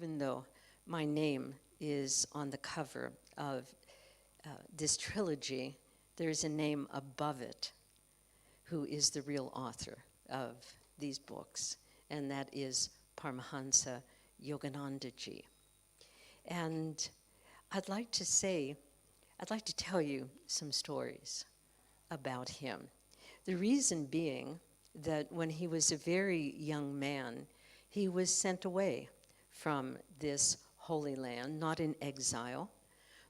even though my name is on the cover of this trilogy, there's a name above it who is the real author of these books, and that is Paramhansa Yogananda ji. And I'd like to tell you some stories about him. The reason being that when he was a very young man, he was sent away from this holy land, not in exile,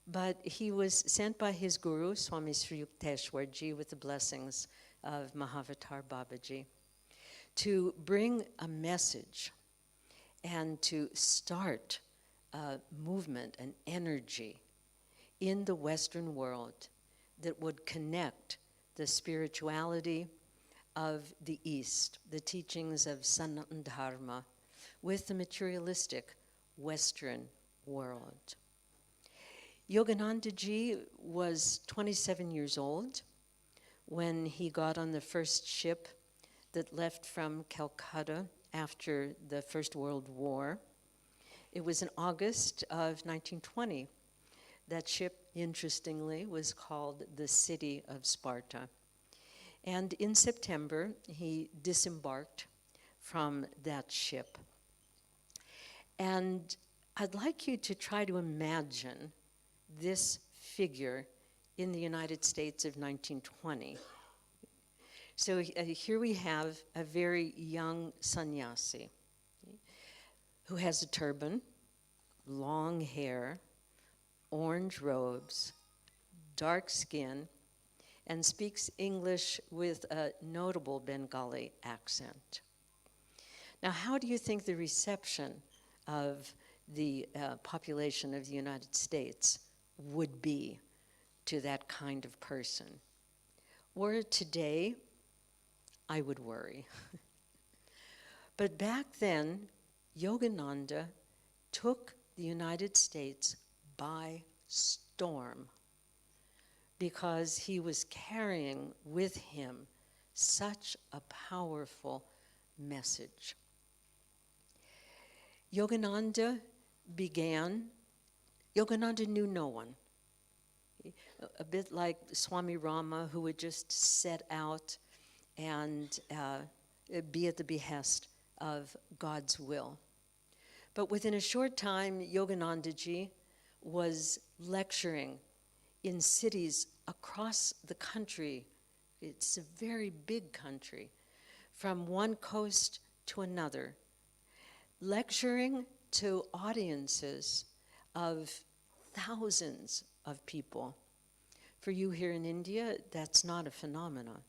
but he was sent by his guru, Swami Sri Yukteswar ji, with the blessings of Mahavatar Babaji, to bring a message and to start a movement, an energy in the Western world that would connect the spirituality of the East, the teachings of Sanatana Dharma, with the materialistic Western world. Yogananda ji was 27 years old when he got on the first ship that left from Calcutta after the First World War. It was in August of 1920. That ship, interestingly, was called the City of Sparta. And in September, he disembarked from that ship. And I'd like you to try to imagine this figure in the United States of 1920. So here we have a very young sannyasi who has a turban, long hair, orange robes, dark skin, and speaks English with a notable Bengali accent. Now, how do you think the reception of the population of the United States would be to that kind of person? Were it today, I would worry. But back then, Yogananda took the United States by storm because he was carrying with him such a powerful message. Yogananda knew no one. A bit like Swami Rama, who would just set out and be at the behest of God's will. But within a short time, Yogananda ji was lecturing in cities across the country. It's a very big country, from one coast to another, lecturing to audiences of thousands of people. For you here in India, that's not a phenomenon.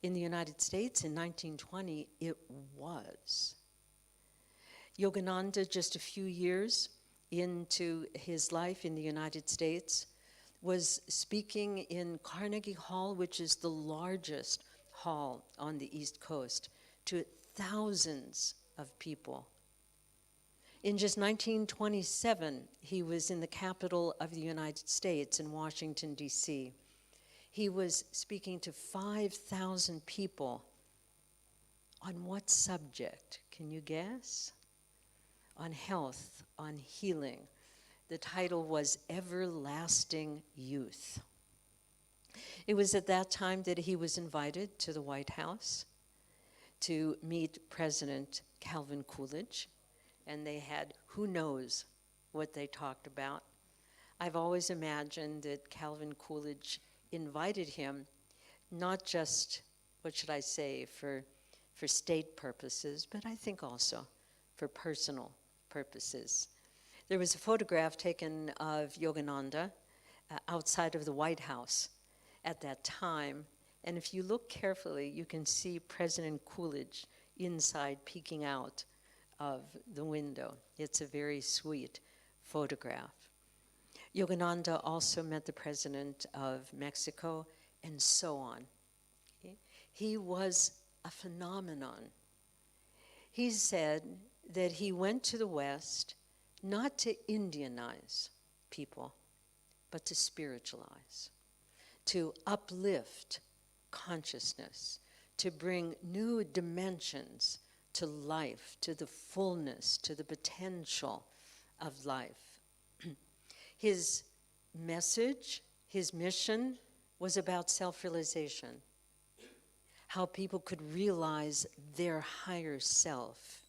In the United States in 1920, it was. Yogananda, just a few years into his life in the United States, was speaking in Carnegie Hall, which is the largest hall on the East Coast, to thousands of people. In just 1927, he was in the capital of the United States in Washington, D.C. He was speaking to 5,000 people. On what subject? Can you guess? On health, on healing. The title was Everlasting Youth. It was at that time that he was invited to the White House to meet President Calvin Coolidge, and they had who knows what they talked about. I've always imagined that Calvin Coolidge invited him not just, what should I say, for state purposes, but I think also for personal purposes. There was a photograph taken of Yogananda outside of the White House at that time, and if you look carefully, you can see President Coolidge inside peeking out of the window. It's a very sweet photograph. Yogananda also met the president of Mexico, and so on. Okay? He was a phenomenon. He said that he went to the West not to Indianize people, but to spiritualize, to uplift consciousness, to bring new dimensions to life, to the fullness, to the potential of life. His message, his mission was about self-realization, how people could realize their higher self.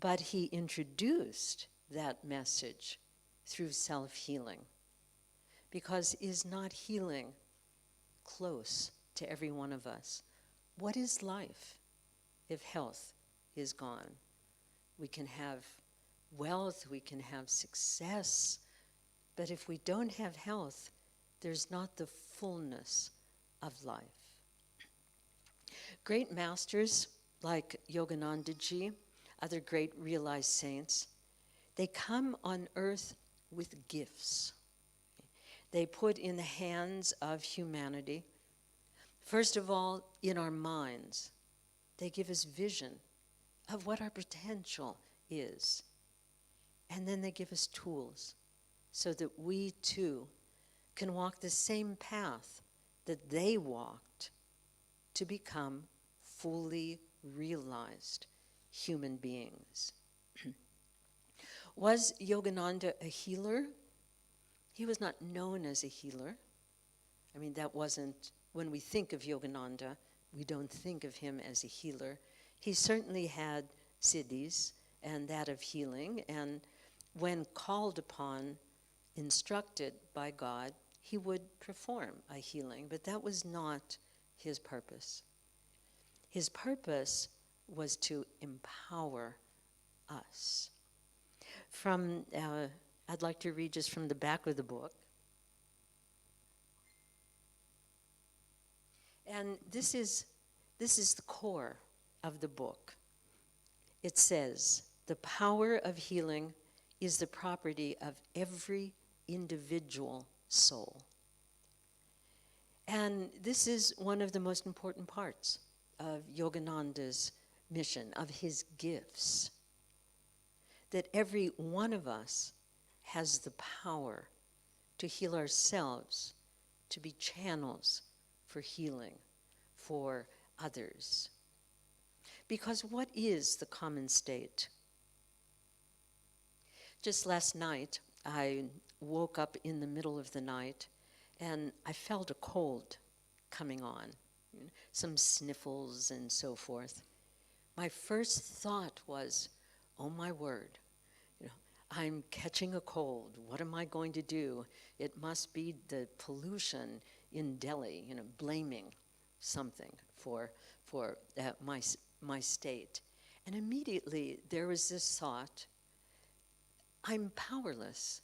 But he introduced that message through self-healing, because is not healing close to every one of us? What is life if health is gone? We can have wealth, we can have success, but if we don't have health, there's not the fullness of life. Great masters like Yogananda ji, other great realized saints, they come on earth with gifts. They put in the hands of humanity, first of all, in our minds. They give us vision of what our potential is. And then they give us tools so that we too can walk the same path that they walked to become fully realized human beings. Was Yogananda a healer? He was not known as a healer. I mean, that wasn't, when we think of Yogananda, we don't think of him as a healer. He certainly had siddhis and that of healing, and when called upon, instructed by God, he would perform a healing, but that was not his purpose. His purpose was to empower us. I'd like to read just from the back of the book. And this is the core of the book. It says, the power of healing is the property of every individual soul. And this is one of the most important parts of Yogananda's mission, of his gifts, that every one of us has the power to heal ourselves, to be channels for healing for others. Because what is the common state? Just last night, I woke up in the middle of the night and I felt a cold coming on, some sniffles and so forth. My first thought was, oh my word, I'm catching a cold. What am I going to do? It must be the pollution in Delhi, blaming something for my state. And immediately there was this thought, I'm powerless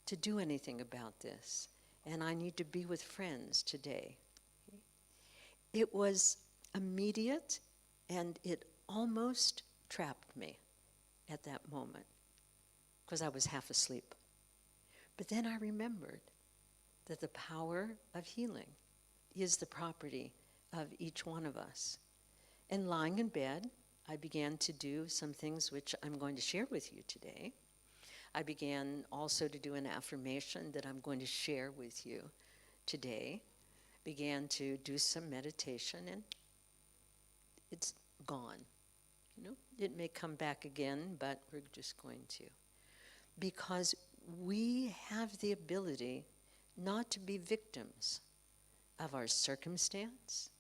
to do anything about this, and I need to be with friends today. It was immediate, and it almost trapped me at that moment, because I was half asleep. But then I remembered that the power of healing is the property of each one of us. And lying in bed, I began to do some things which I'm going to share with you today. I began also to do an affirmation that I'm going to share with you today. Began to do some meditation, and it's gone. It may come back again, but we're just going to. Because we have the ability not to be victims of our circumstance,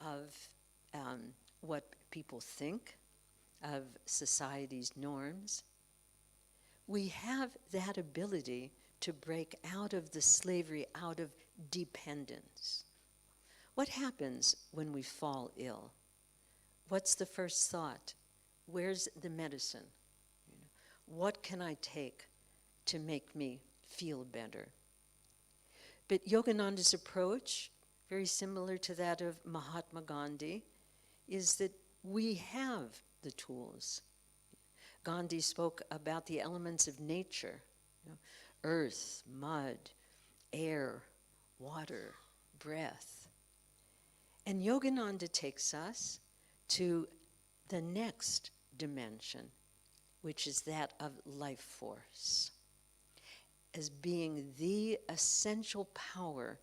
of what people think, of society's norms. We have that ability to break out of the slavery, out of dependence. What happens when we fall ill? What's the first thought? Where's the medicine? What can I take to make me feel better? But Yogananda's approach, very similar to that of Mahatma Gandhi, is that we have the tools. Gandhi spoke about the elements of nature, earth, mud, air, water, breath. And Yogananda takes us to the next dimension, which is that of life force, as being the essential power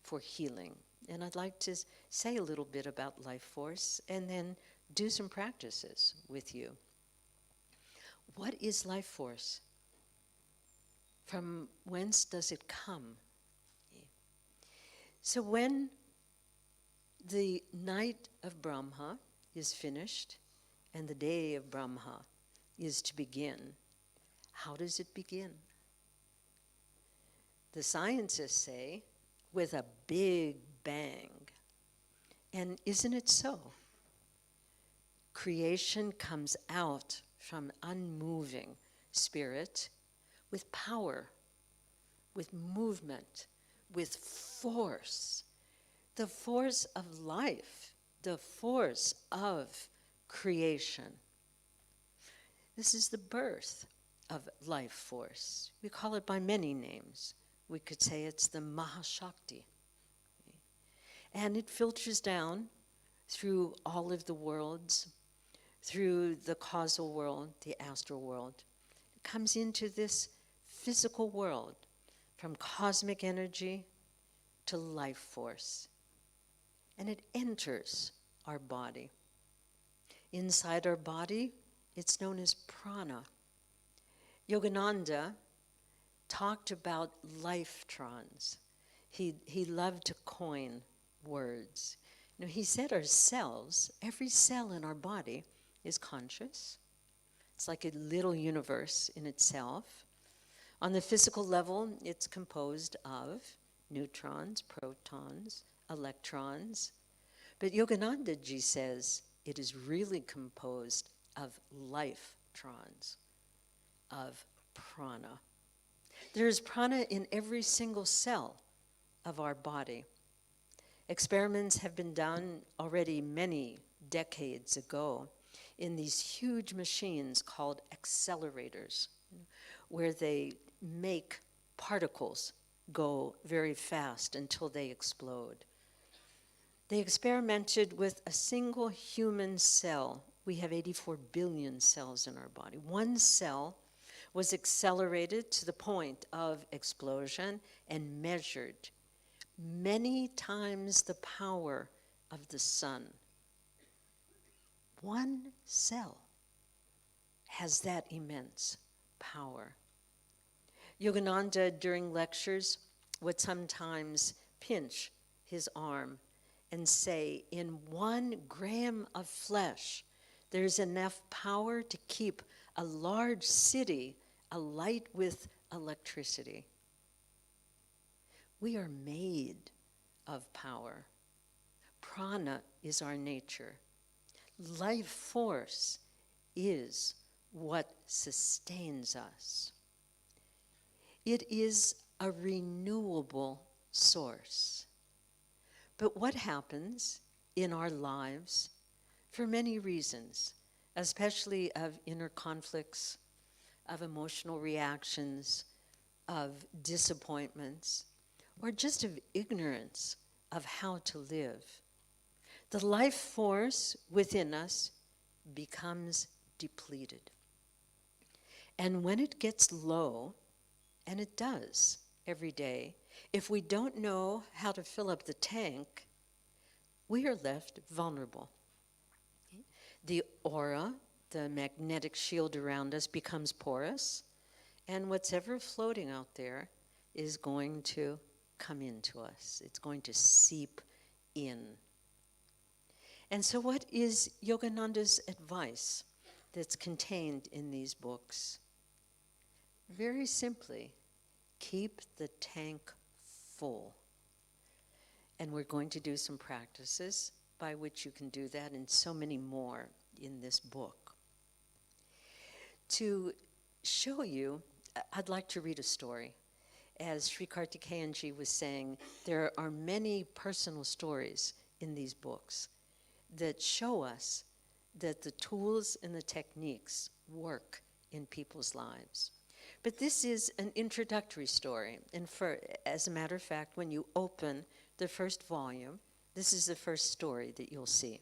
for healing. And I'd like to say a little bit about life force and then do some practices with you. What is life force? From whence does it come? So when the night of Brahma is finished and the day of Brahma is to begin, how does it begin? The scientists say, with a big bang. And isn't it so? Creation comes out from unmoving spirit with power, with movement, with force. The force of life, the force of creation. This is the birth of life force. We call it by many names. We could say it's the Mahashakti. And it filters down through all of the worlds, through the causal world, the astral world. It comes into this physical world, from cosmic energy to life force. And it enters our body. Inside our body, it's known as prana. Yogananda talked about lifetrons. He loved to coin words. You know, he said our cells, every cell in our body is conscious. It's like a little universe in itself. On the physical level, it's composed of neutrons, protons, electrons. But Yogananda ji says it is really composed of lifetrons, of prana. There is prana in every single cell of our body. Experiments have been done already many decades ago in these huge machines called accelerators, where they make particles go very fast until they explode. They experimented with a single human cell. We have 84 billion cells in our body. One cell was accelerated to the point of explosion and measured many times the power of the sun. One cell has that immense power. Yogananda, during lectures, would sometimes pinch his arm and say, in 1 gram of flesh, there's enough power to keep a large city alight with electricity. We are made of power. Prana is our nature. Life force is what sustains us. It is a renewable source. But what happens in our lives, for many reasons, especially of inner conflicts, of emotional reactions, of disappointments, or just of ignorance of how to live, the life force within us becomes depleted. And when it gets low, and it does every day, if we don't know how to fill up the tank, we are left vulnerable. The aura, the magnetic shield around us, becomes porous, and what's ever floating out there is going to come into us. It's going to seep in. And so what is Yogananda's advice that's contained in these books? Very simply, keep the tank full. And we're going to do some practices by which you can do that, and so many more in this book. To show you, I'd like to read a story. As Sri Kartikeyanji was saying, there are many personal stories in these books that show us that the tools and the techniques work in people's lives. But this is an introductory story, and as a matter of fact, when you open the first volume, this is the first story that you'll see.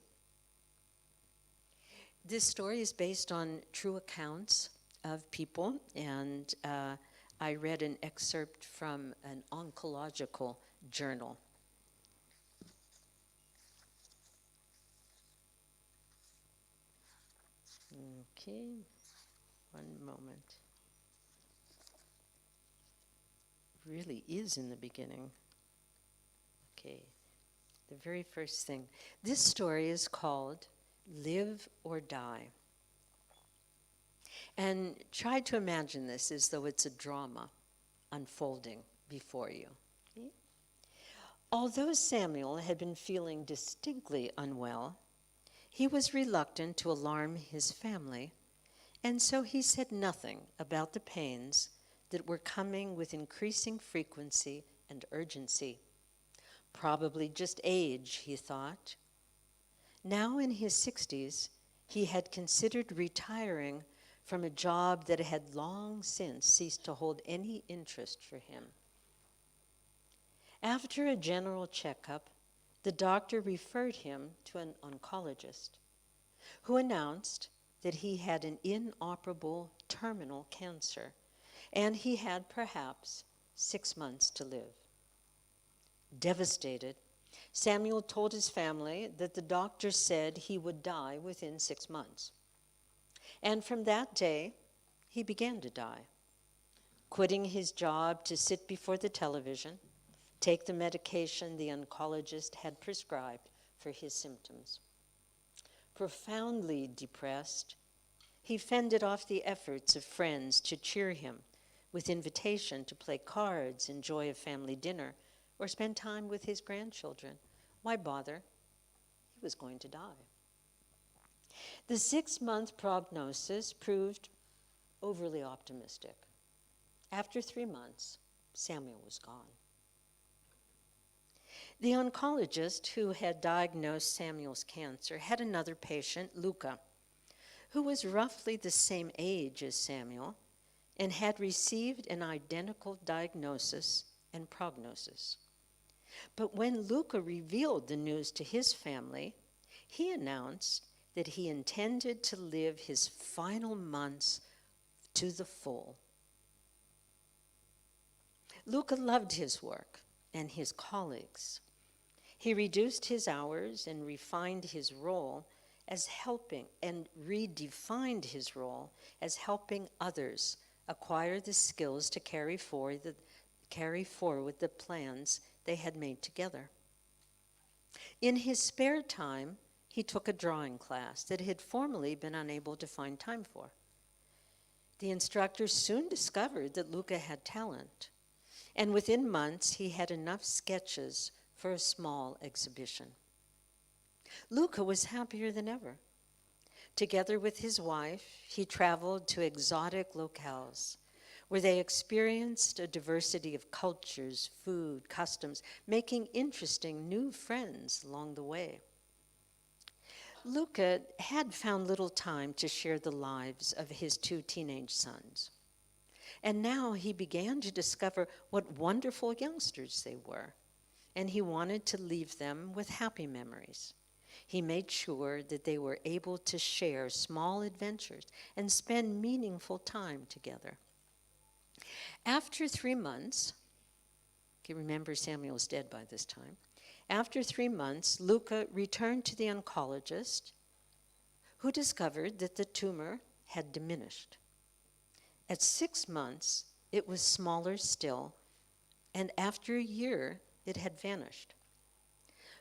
This story is based on true accounts of people, and I read an excerpt from an oncological journal. Okay, One moment. Really is in the beginning. Okay, the very first thing. This story is called Live or Die. And try to imagine this as though it's a drama unfolding before you. Okay? Although Samuel had been feeling distinctly unwell, he was reluctant to alarm his family, and so he said nothing about the pains that were coming with increasing frequency and urgency. Probably just age, he thought. Now in his 60s, he had considered retiring from a job that had long since ceased to hold any interest for him. After a general checkup, the doctor referred him to an oncologist who announced that he had an inoperable terminal cancer and he had perhaps 6 months to live. Devastated, Samuel told his family that the doctor said he would die within 6 months. And from that day, he began to die, quitting his job to sit before the television, take the medication the oncologist had prescribed for his symptoms. Profoundly depressed, he fended off the efforts of friends to cheer him with invitation to play cards, enjoy a family dinner, or spend time with his grandchildren. Why bother? He was going to die. The 6-month prognosis proved overly optimistic. After 3 months, Samuel was gone. The oncologist who had diagnosed Samuel's cancer had another patient, Luca, who was roughly the same age as Samuel and had received an identical diagnosis and prognosis. But when Luca revealed the news to his family, he announced that he intended to live his final months to the full. Luca loved his work and his colleagues. He reduced his hours and refined his role as helping, and redefined his role as helping others acquire the skills to carry forward the plans they had made together. In his spare time, he took a drawing class that he had formerly been unable to find time for. The instructor soon discovered that Luca had talent, and within months he had enough sketches for a small exhibition. Luca was happier than ever. Together with his wife, he traveled to exotic locales where they experienced a diversity of cultures, food, customs, making interesting new friends along the way. Luca had found little time to share the lives of his 2 teenage sons. And now he began to discover what wonderful youngsters they were, and he wanted to leave them with happy memories. He made sure that they were able to share small adventures and spend meaningful time together. After 3 months, you remember Samuel's dead by this time. After 3 months, Luca returned to the oncologist, who discovered that the tumor had diminished. At 6 months, it was smaller still, and after a year, it had vanished.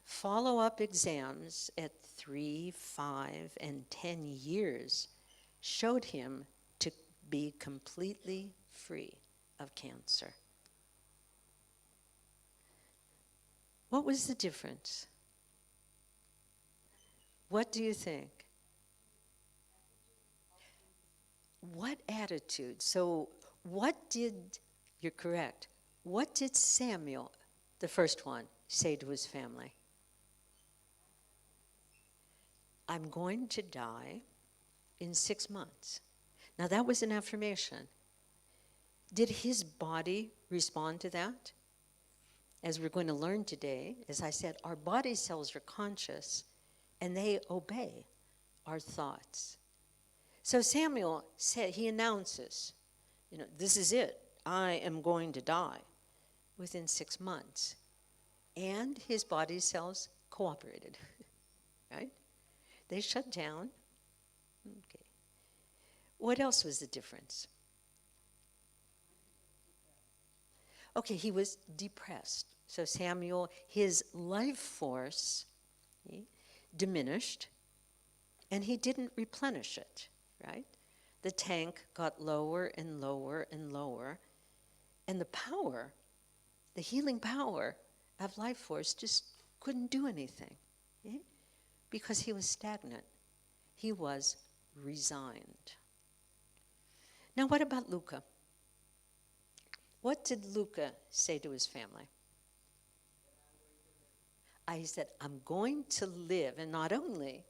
Follow-up exams at 3, 5, and 10 years showed him to be completely free of cancer. What was the difference? What do you think? What attitude? So you're correct, what did Samuel, the first one, say to his family? I'm going to die in 6 months. Now that was an affirmation. Did his body respond to that? As we're going to learn today, as I said, our body cells are conscious and they obey our thoughts. So Samuel said, he announces, this is it. I am going to die within 6 months. And his body cells cooperated, right? They shut down. Okay. What else was the difference? Okay, he was depressed. So Samuel, his life force diminished, and he didn't replenish it, right? The tank got lower and lower and lower, and the power, the healing power of life force just couldn't do anything, because he was stagnant. He was resigned. Now, what about Luca? What did Luca say to his family? He said, I'm going to live, and not only,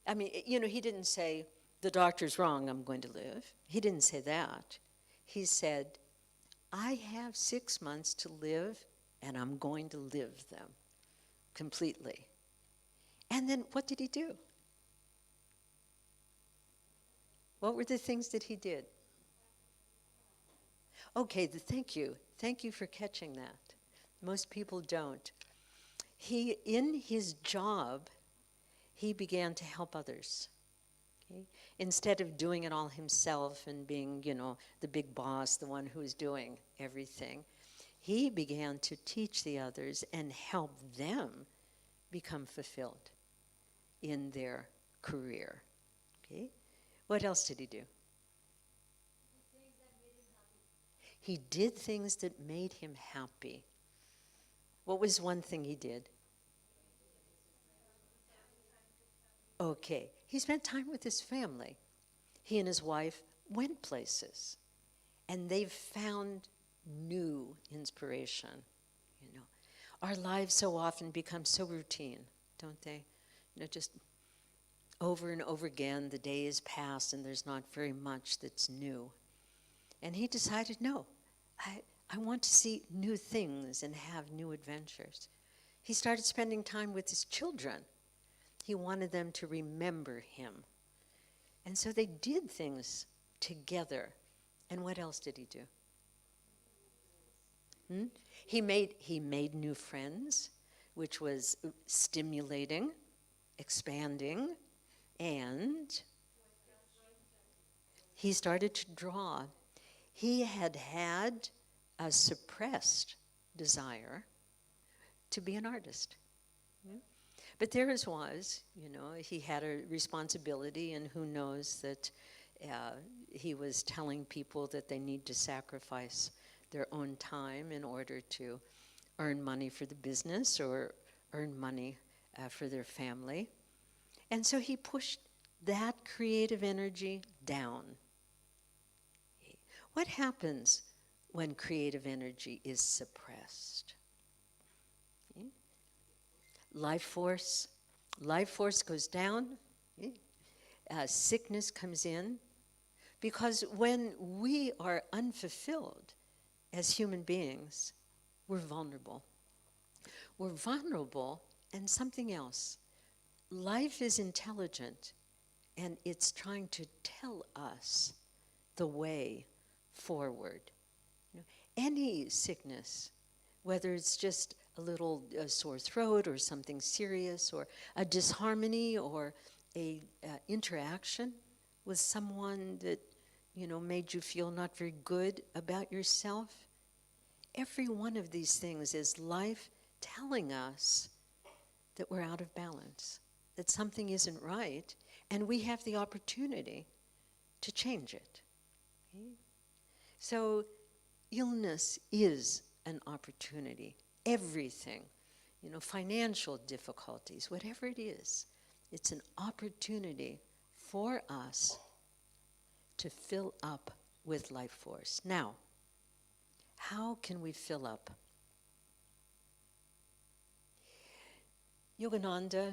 he didn't say, the doctor's wrong, I'm going to live. He didn't say that. He said, I have 6 months to live, and I'm going to live them completely. And then what did he do? What were the things that he did? Okay, thank you. Thank you for catching that. Most people don't. In his job, he began to help others. Okay? Instead of doing it all himself and being, the big boss, the one who's doing everything, he began to teach the others and help them become fulfilled in their career. Okay? What else did he do? He did things that made him happy. What was one thing he did? Okay, he spent time with his family. He and his wife went places, and they've found new inspiration. Our lives so often become so routine, don't they? Just over and over again, the days pass, and there's not very much that's new. And he decided, no, I want to see new things and have new adventures. He started spending time with his children. He wanted them to remember him. And so they did things together. And what else did he do? He made new friends, which was stimulating, expanding, and he started to draw. He had a suppressed desire to be an artist. But theirs was, he had a responsibility, and who knows that he was telling people that they need to sacrifice their own time in order to earn money for the business or earn money for their family. And so he pushed that creative energy down. What happens when creative energy is suppressed? Life force goes down. Sickness comes in. Because when we are unfulfilled as human beings, we're vulnerable. We're vulnerable, and something else. Life is intelligent, and it's trying to tell us the way forward. Any sickness, whether it's just a little sore throat or something serious or a disharmony or a interaction with someone that made you feel not very good about yourself, every one of these things is life telling us that we're out of balance, that something isn't right, and we have the opportunity to change it. Okay? So illness is an opportunity. Everything, financial difficulties, whatever it is, it's an opportunity for us to fill up with life force. Now, how can we fill up? Yogananda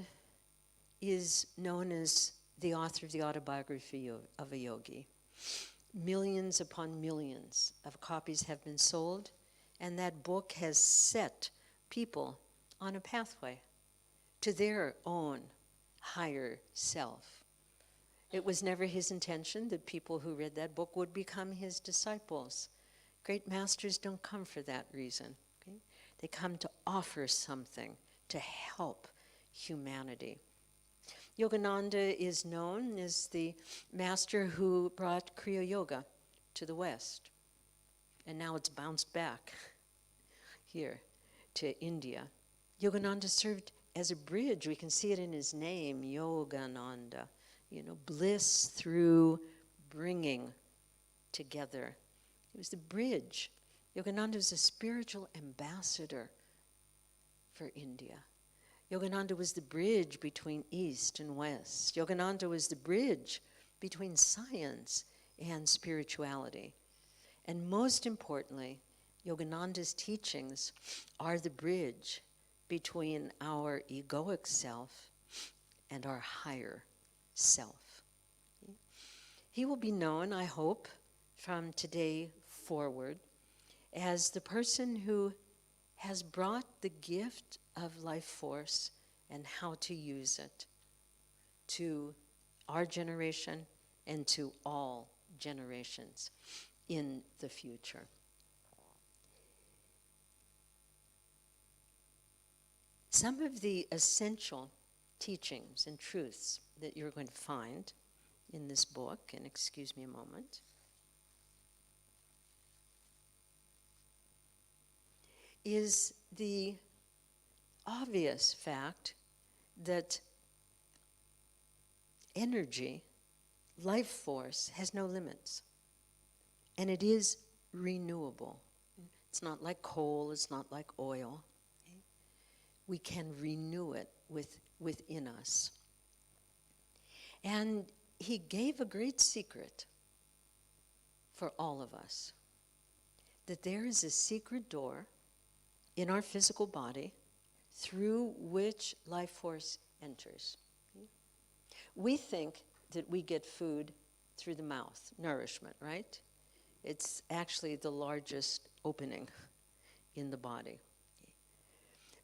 is known as the author of the autobiography of a yogi. Millions upon millions of copies have been sold, and that book has set people on a pathway to their own higher self. It was never his intention that people who read that book would become his disciples. Great masters don't come for that reason. Okay? They come to offer something to help humanity. Yogananda is known as the master who brought Kriya Yoga to the West. And now it's bounced back here to India. Yogananda served as a bridge. We can see it in his name, Yogananda. Bliss through bringing together. It was the bridge. Yogananda was a spiritual ambassador for India. Yogananda was the bridge between East and West. Yogananda was the bridge between science and spirituality. And most importantly, Yogananda's teachings are the bridge between our egoic self and our higher self. He will be known, I hope, from today forward as the person who has brought the gift of life force and how to use it to our generation and to all generations in the future. Some of the essential teachings and truths that you're going to find in this book, and excuse me a moment, is the obvious fact that energy, life force, has no limits. And it is renewable. It's not like coal, it's not like oil. Okay? We can renew it within us. And he gave a great secret for all of us, that there is a secret door in our physical body through which life force enters. Okay? We think that we get food through the mouth, nourishment, right? It's actually the largest opening in the body.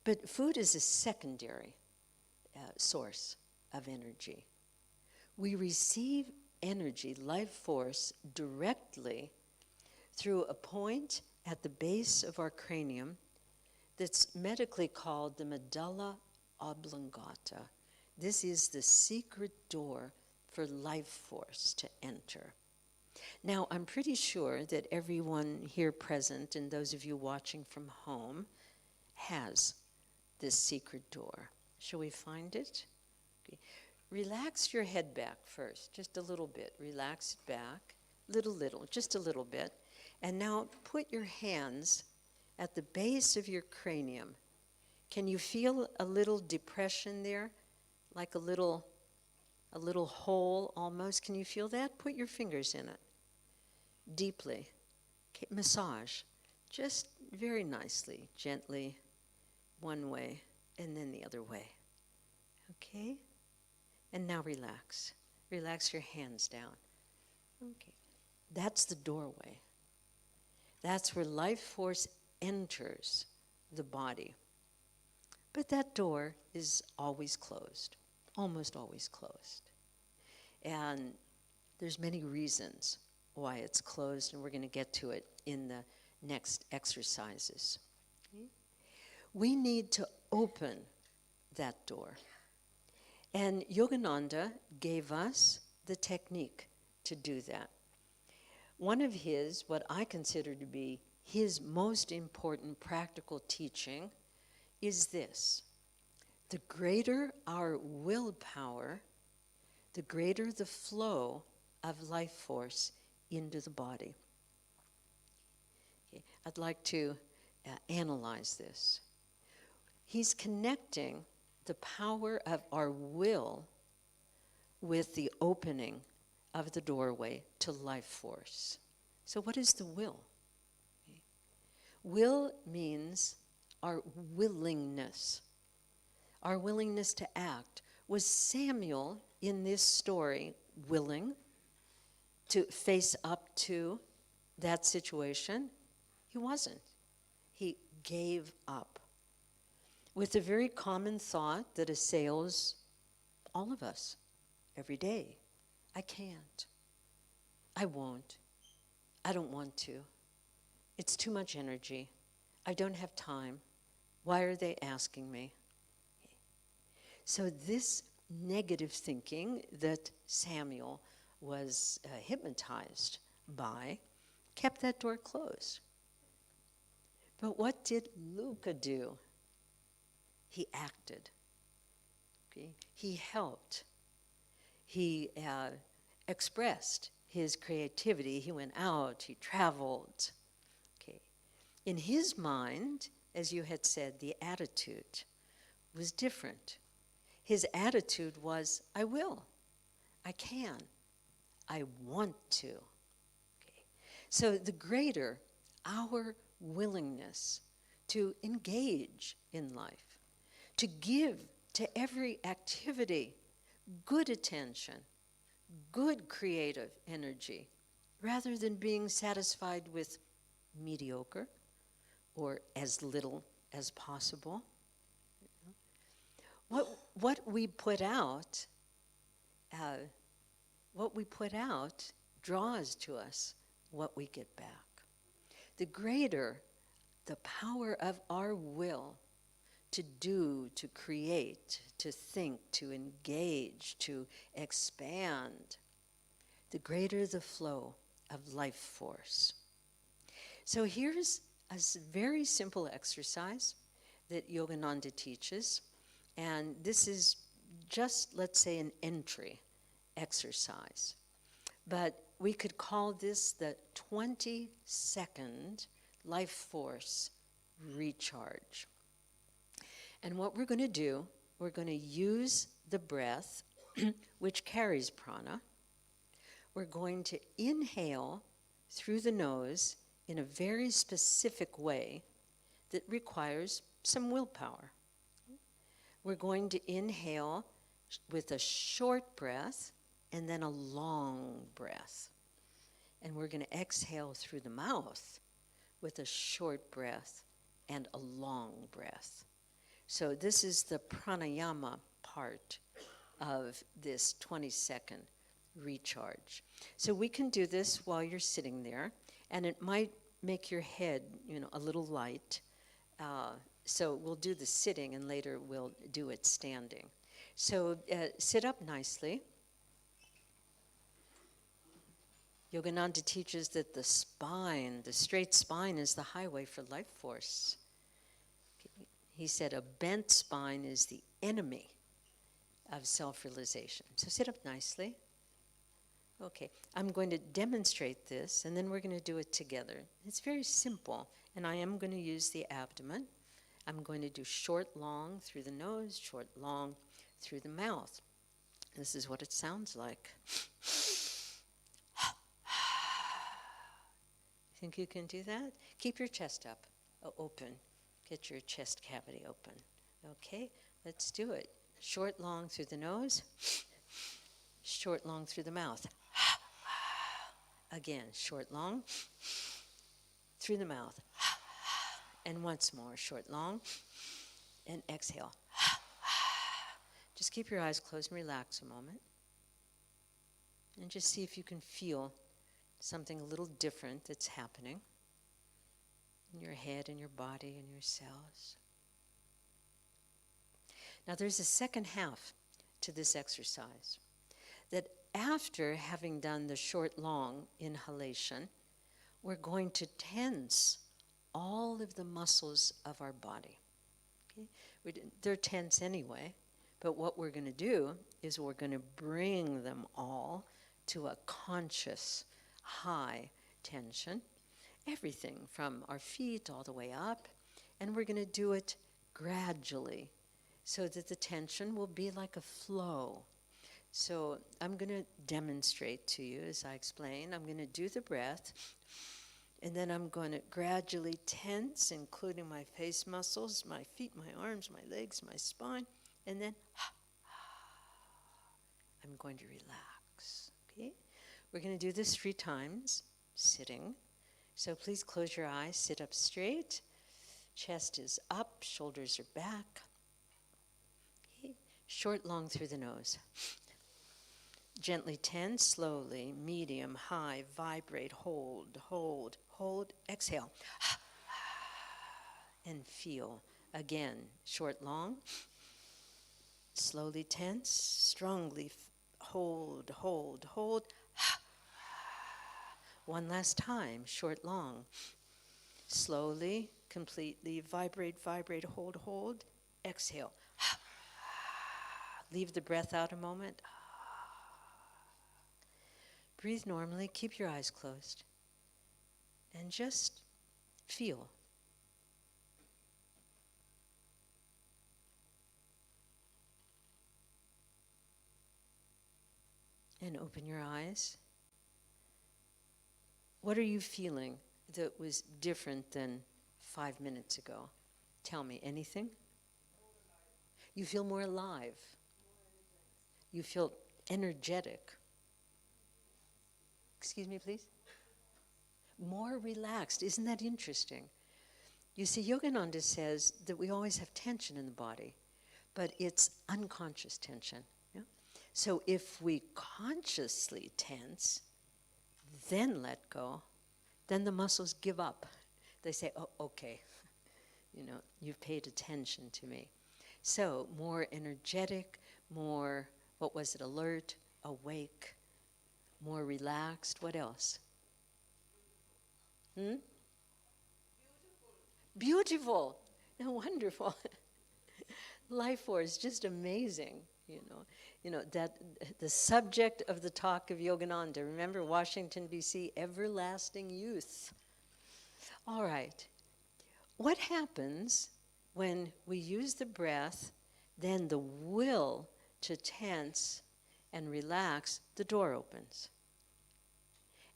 But food is a secondary source of energy. We receive energy, life force, directly through a point at the base of our cranium that's medically called the medulla oblongata. This is the secret door for life force to enter. Now, I'm pretty sure that everyone here present and those of you watching from home has this secret door. Shall we find it? Okay. Relax your head back first, just a little bit. Relax it back, little, just a little bit. And now put your hands at the base of your cranium. Can you feel a little depression there? Like a little hole almost. Can you feel that? Put your fingers in it. Deeply. Okay, massage. Just very nicely, gently, one way and then the other way. Okay? And now relax. Relax your hands down. Okay. That's the doorway. That's where life force enters the body. But that door is always closed, almost always closed. And there's many reasons why it's closed, and we're going to get to it in the next exercises. Okay? We need to open that door. And Yogananda gave us the technique to do that. One of his, what I consider to be his most important practical teaching, is this: the greater our willpower, the greater the flow of life force into the body. Okay, I'd like to analyze this. He's connecting the power of our will with the opening of the doorway to life force. So what is the will? Okay. Will means our willingness to act. Was Samuel in this story willing to face up to that situation? He wasn't. He gave up with the very common thought that assails all of us every day. I can't. I won't. I don't want to. It's too much energy. I don't have time. Why are they asking me? So this negative thinking that Samuel was hypnotized by kept that door closed. But what did Luca do? He acted. Okay? He helped. He expressed his creativity. He went out, he traveled. Okay. In his mind, as you had said, the attitude was different. His attitude was, I will, I can, I want to. Okay. So the greater our willingness to engage in life, to give to every activity good attention, good creative energy, rather than being satisfied with mediocre or as little as possible. What we put out draws to us what we get back. The greater the power of our will to do, to create, to think, to engage, to expand, the greater the flow of life force. So here's a very simple exercise that Yogananda teaches, and this is just, let's say, an entry exercise. But we could call this the 20-second life force recharge. And what we're going to do, we're going to use the breath, which carries prana. We're going to inhale through the nose in a very specific way that requires some willpower. We're going to inhale with a short breath and then a long breath. And we're going to exhale through the mouth with a short breath and a long breath. So this is the pranayama part of this 20-second recharge. So we can do this while you're sitting there, and it might make your head, a little light. So we'll do the sitting, and later we'll do it standing. So sit up nicely. Yogananda teaches that the spine, the straight spine, is the highway for life force. He said a bent spine is the enemy of self-realization. So sit up nicely. Okay, I'm going to demonstrate this, and then we're going to do it together. It's very simple, and I am going to use the abdomen. I'm going to do short, long through the nose, short, long through the mouth. This is what it sounds like. Think you can do that? Keep your chest up, open. Get your chest cavity open. Okay, let's do it. Short, long through the nose. Short, long through the mouth. Again, short, long through the mouth. And once more, short, long, and exhale. Just keep your eyes closed and relax a moment. And just see if you can feel something a little different that's happening in your head and your body and your cells. Now there's a second half to this exercise, that after having done the short, long inhalation, we're going to tense all of the muscles of our body. Okay? They're tense anyway, but what we're going to do is we're going to bring them all to a conscious high tension, everything from our feet all the way up, and we're going to do it gradually so that the tension will be like a flow. So I'm going to demonstrate to you as I explain. I'm going to do the breath, and then I'm going to gradually tense, including my face muscles, my feet, my arms, my legs, my spine, and then I'm going to relax. Okay? We're going to do this 3 times, sitting. So please close your eyes, sit up straight. Chest is up, shoulders are back. Okay. Short, long through the nose. Gently tense, slowly, medium, high, vibrate, hold, hold, hold, exhale. And feel. Again, short, long. Slowly tense, strongly hold, hold, hold. One last time, short, long. Slowly, completely vibrate, vibrate, hold, hold. Exhale. Leave the breath out a moment. Breathe normally, keep your eyes closed, and just feel. And open your eyes. What are you feeling that was different than 5 minutes ago? Tell me, anything? You feel more alive. You feel energetic. Excuse me, please? More relaxed. Isn't that interesting? You see, Yogananda says that we always have tension in the body, but it's unconscious tension. Yeah? So if we consciously tense, then let go, then the muscles give up. They say, oh, okay, you've paid attention to me. So more energetic, more, alert, awake, more relaxed. What else? Beautiful. No, wonderful. Life force, just amazing, that the subject of the talk of Yogananda, remember Washington, D.C., everlasting youth. All right. What happens when we use the breath, then the will to tense and relax, the door opens.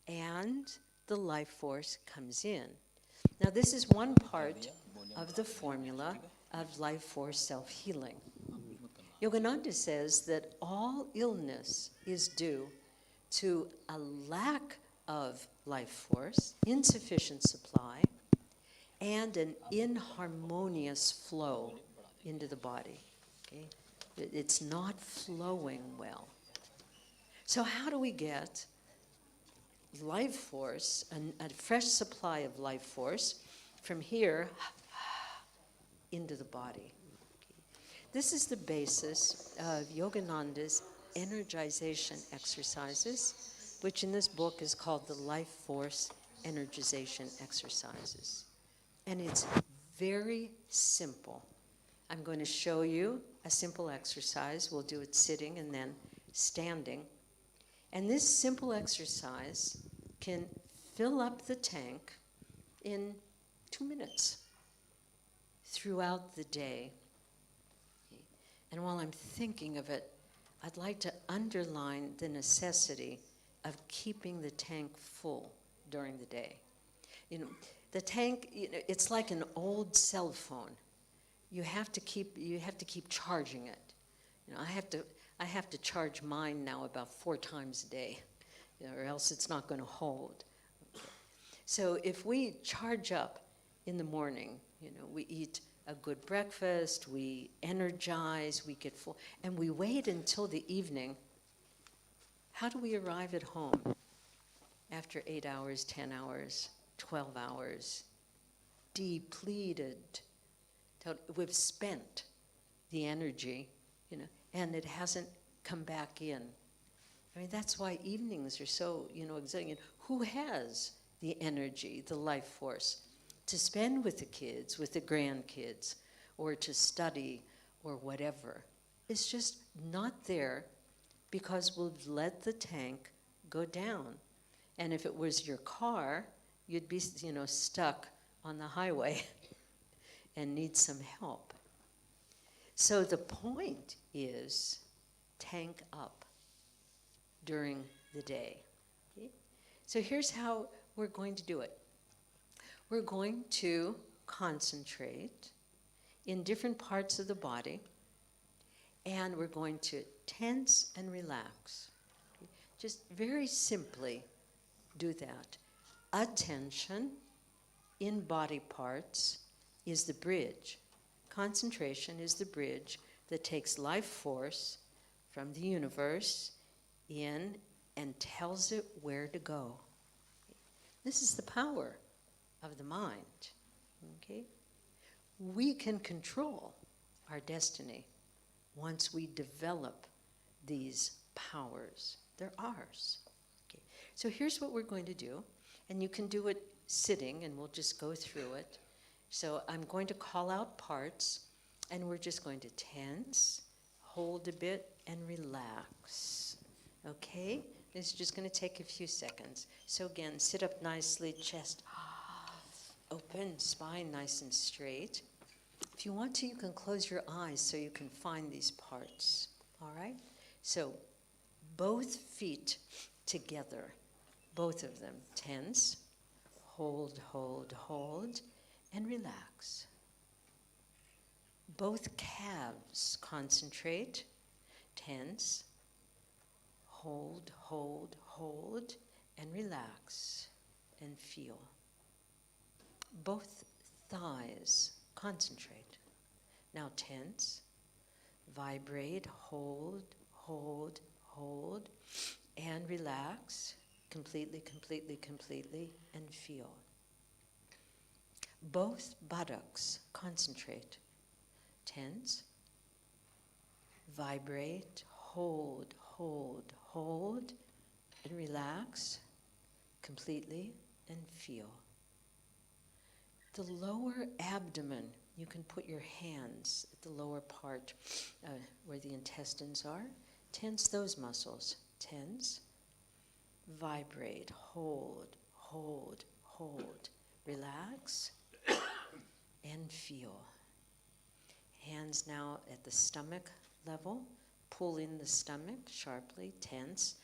And the life force comes in. Now this is one part of the formula of life force self-healing. Yogananda says that all illness is due to a lack of life force, insufficient supply, and an inharmonious flow into the body. Okay? It's not flowing well. So how do we get life force, a fresh supply of life force from here into the body? This is the basis of Yogananda's energization exercises, which in this book is called the Life Force Energization Exercises. And it's very simple. I'm going to show you a simple exercise. We'll do it sitting and then standing. And this simple exercise can fill up the tank in 2 minutes throughout the day. And while I'm thinking of it, I'd like to underline the necessity of keeping the tank full during the day. The tank, it's like an old cell phone. You have to keep charging it. I have to charge mine now about 4 times a day, or else it's not going to hold. Okay. So if we charge up in the morning, we eat a good breakfast, we energize, we get full, and we wait until the evening. How do we arrive at home after 8 hours, 10 hours, 12 hours? Depleted. We've spent the energy, and it hasn't come back in. I mean, that's why evenings are so, exciting. Who has the energy, the life force, to spend with the kids, with the grandkids, or to study, or whatever? It's just not there because we've let the tank go down. And if it was your car, you'd be, stuck on the highway and need some help. So the point is tank up during the day. Okay? So here's how we're going to do it. We're going to concentrate in different parts of the body, and we're going to tense and relax. Okay? Just very simply do that. Attention in body parts is the bridge. Concentration is the bridge that takes life force from the universe in and tells it where to go. This is the power of the mind. Okay? We can control our destiny. once we develop these powers. They're ours. Okay. So here's what we're going to do, and you can do it sitting, and we'll just go through it. So I'm going to call out parts, and we're just going to tense, hold a bit, and relax. Okay? This is just going to take a few seconds. So again, sit up nicely, chest open, spine nice and straight. If you want to, you can close your eyes so you can find these parts. All right? So both feet together, both of them, tense, hold, hold, hold, and relax. Both calves, concentrate, tense, hold, hold, hold, and relax, and feel. Both thighs, concentrate. Now tense, vibrate, hold, hold, hold, and relax completely, completely, completely, and feel. Both buttocks, concentrate. Tense, vibrate, hold, hold, hold, and relax completely, and feel. The lower abdomen, you can put your hands at the lower part where the intestines are. Tense those muscles. Tense, vibrate, hold, hold, hold. Relax and feel. Hands now at the stomach level. Pull in the stomach sharply. Tense,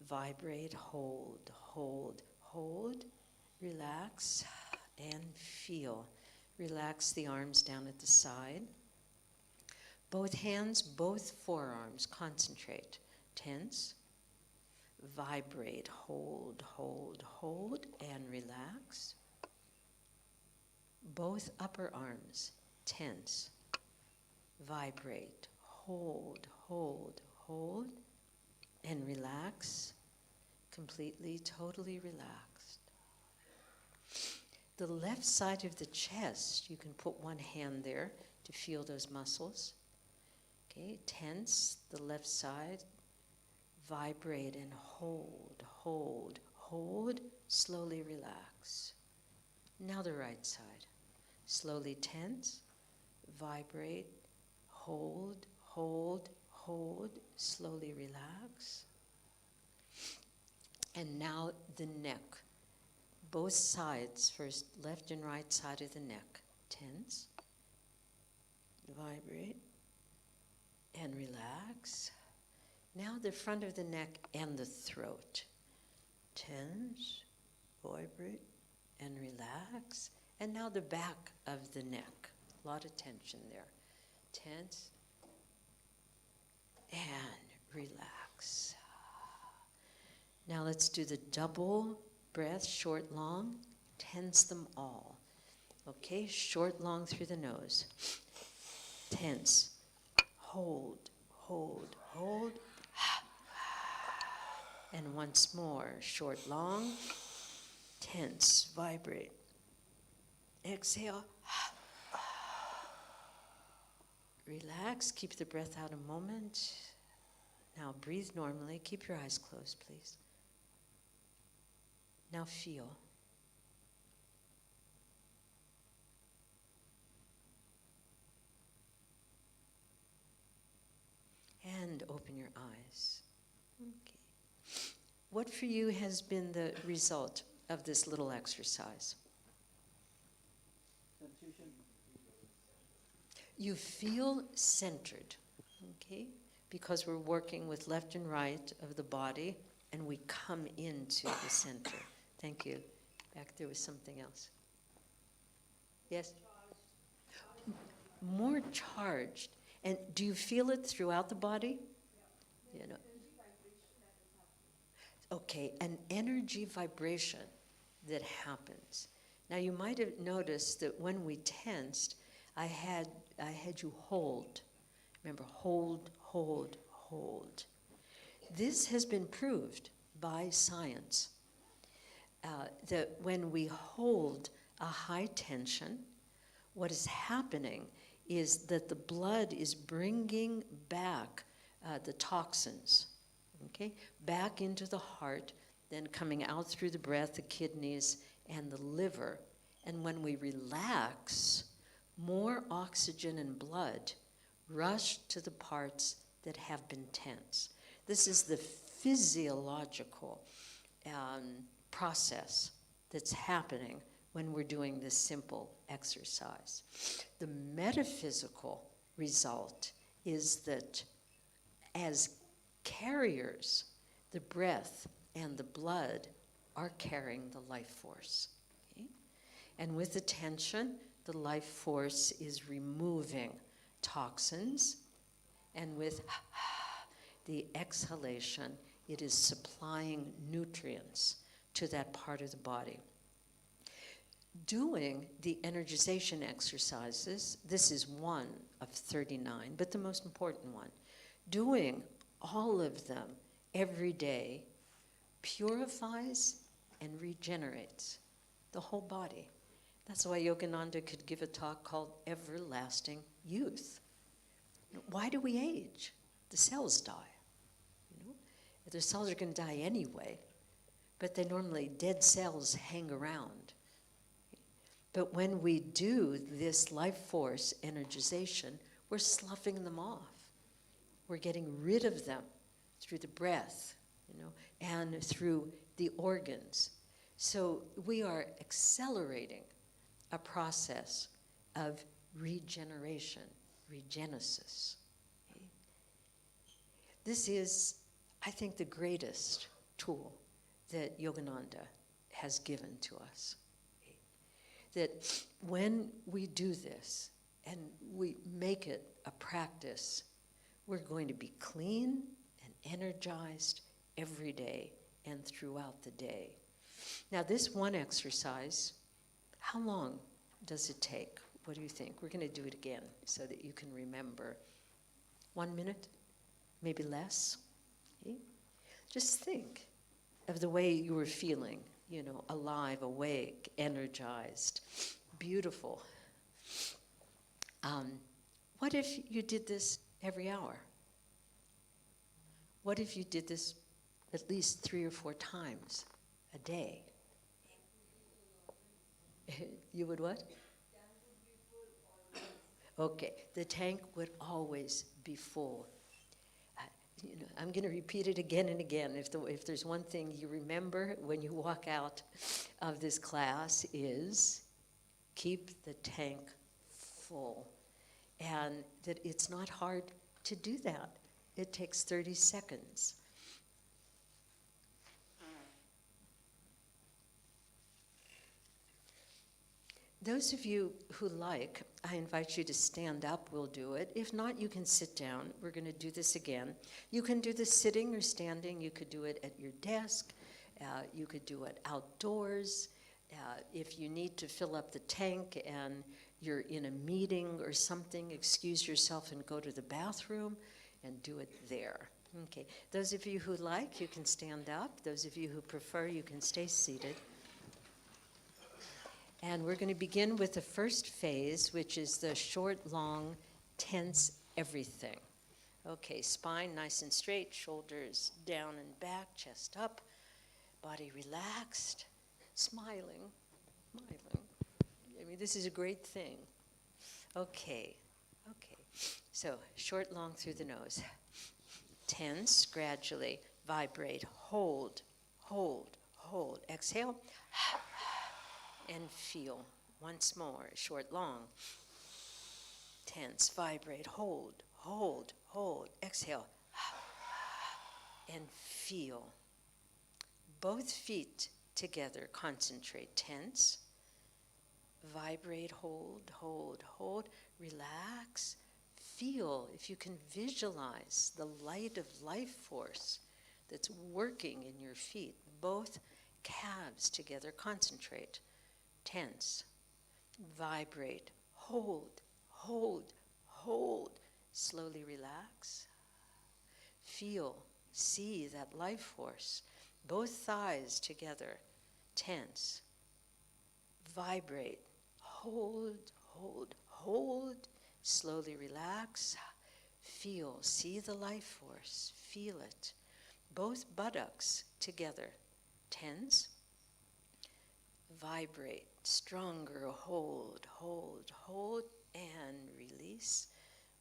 vibrate, hold, hold, hold. Relax and feel. Relax the arms down at the side. Both hands, both forearms, concentrate. Tense, vibrate, hold, hold, hold, and relax. Both upper arms, tense, vibrate, hold, hold, hold, and relax, completely, totally relaxed. The left side of the chest, you can put one hand there to feel those muscles. Okay, tense the left side, vibrate and hold, hold, hold, slowly relax. Now the right side, slowly tense, vibrate, hold, hold, hold, slowly relax. And now the neck. Both sides, first left and right side of the neck. Tense, vibrate, and relax. Now the front of the neck and the throat. Tense, vibrate, and relax. And now the back of the neck. A lot of tension there. Tense, and relax. Now let's do the double breath, short, long. Tense them all. Okay, short, long through the nose. Tense. Hold, hold, hold. And once more, short, long. Tense, vibrate. Exhale. Relax, keep the breath out a moment. Now breathe normally. Keep your eyes closed, please. Now feel. And open your eyes. Okay. What for you has been the result of this little exercise? You feel centered, okay? Because we're working with left and right of the body, and we come into the center. Thank you. Back there was something else. Yes? More charged. And do you feel it throughout the body? You know. Okay, an energy vibration that happens. Now you might have noticed that when we tensed, I had you hold. Remember, hold, hold, hold. This has been proved by science that when we hold a high tension, what is happening is that the blood is bringing back the toxins, okay, back into the heart, then coming out through the breath, the kidneys, and the liver. And when we relax, more oxygen and blood rush to the parts that have been tense. This is the physiological process that's happening when we're doing this simple exercise. The metaphysical result is that as carriers, the breath and the blood are carrying the life force. Okay? And with the tension, the life force is removing toxins, and with the exhalation, it is supplying nutrients to that part of the body. Doing the energization exercises, this is one of 39, but the most important one. Doing all of them every day purifies and regenerates the whole body. That's why Yogananda could give a talk called Everlasting Youth. Why do we age? The cells die. The cells are going to die anyway, but they normally, dead cells hang around. But when we do this life force energization, we're sloughing them off. We're getting rid of them through the breath, and through the organs. So we are accelerating a process of regeneration, regenesis. Okay? This is, I think, the greatest tool that Yogananda has given to us. Okay? That when we do this and we make it a practice, we're going to be clean and energized every day and throughout the day. Now, this one exercise, how long does it take? What do you think? We're going to do it again so that you can remember. 1 minute? Maybe less? Okay? Just think of the way you were feeling, alive, awake, energized, beautiful. What if you did this every hour? What if you did this at least 3 or 4 times a day? You would what? Okay, the tank would always be full. I'm going to repeat it again and again. If there's one thing you remember when you walk out of this class is keep the tank full. And that it's not hard to do that. It takes 30 seconds. Those of you who like, I invite you to stand up, we'll do it. If not, you can sit down. We're going to do this again. You can do this sitting or standing. You could do it at your desk. You could do it outdoors. If you need to fill up the tank and you're in a meeting or something, excuse yourself and go to the bathroom and do it there. Okay. Those of you who like, you can stand up. Those of you who prefer, you can stay seated. And we're going to begin with the first phase, which is the short, long, tense everything. Okay, spine nice and straight, shoulders down and back, chest up, body relaxed, smiling. I mean, this is a great thing. Okay. So, short, long through the nose. Tense, gradually, vibrate, hold. Exhale. And feel. Once more, short, long. Tense, vibrate, hold. Exhale. And feel. Both feet together, concentrate. Tense, vibrate, hold. Relax. Feel, if you can visualize the light of life force that's working in your feet. Both calves together, concentrate. Tense, vibrate, hold. Slowly relax. Feel, see that life force. Both thighs together, tense. Vibrate, hold. Slowly relax. Feel, see the life force, feel it. Both buttocks together. Tense. Vibrate, stronger, hold, hold, hold, and release.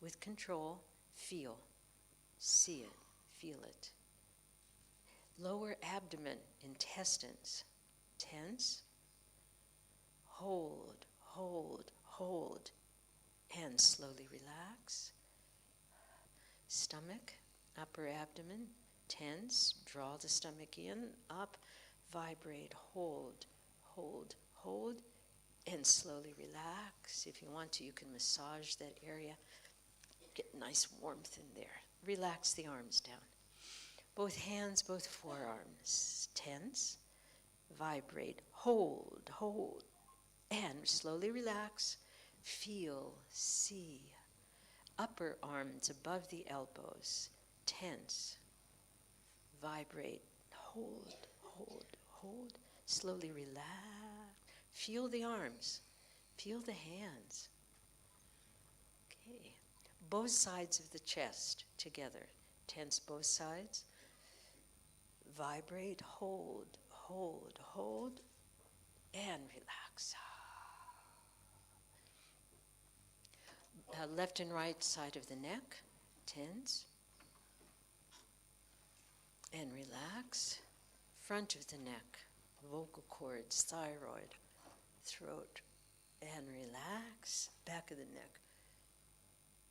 With control, feel, see it, feel it. Lower abdomen, intestines, tense. Hold, hold, hold, and slowly relax. Stomach, upper abdomen, tense. Draw the stomach in, up, vibrate, hold, hold, hold, and slowly relax. If you want to, you can massage that area. Get nice warmth in there. Relax the arms down. Both hands, both forearms, tense. Vibrate, hold, hold, and slowly relax. Feel, see. Upper arms above the elbows, tense. Vibrate, hold, hold, hold. Slowly relax. Feel the arms. Feel the hands. Okay. Both sides of the chest together. Tense both sides. Vibrate, hold, hold, hold, and relax. Left and right side of the neck. Tense. And relax. Front of the neck. Vocal cords, thyroid, throat, and relax. Back of the neck,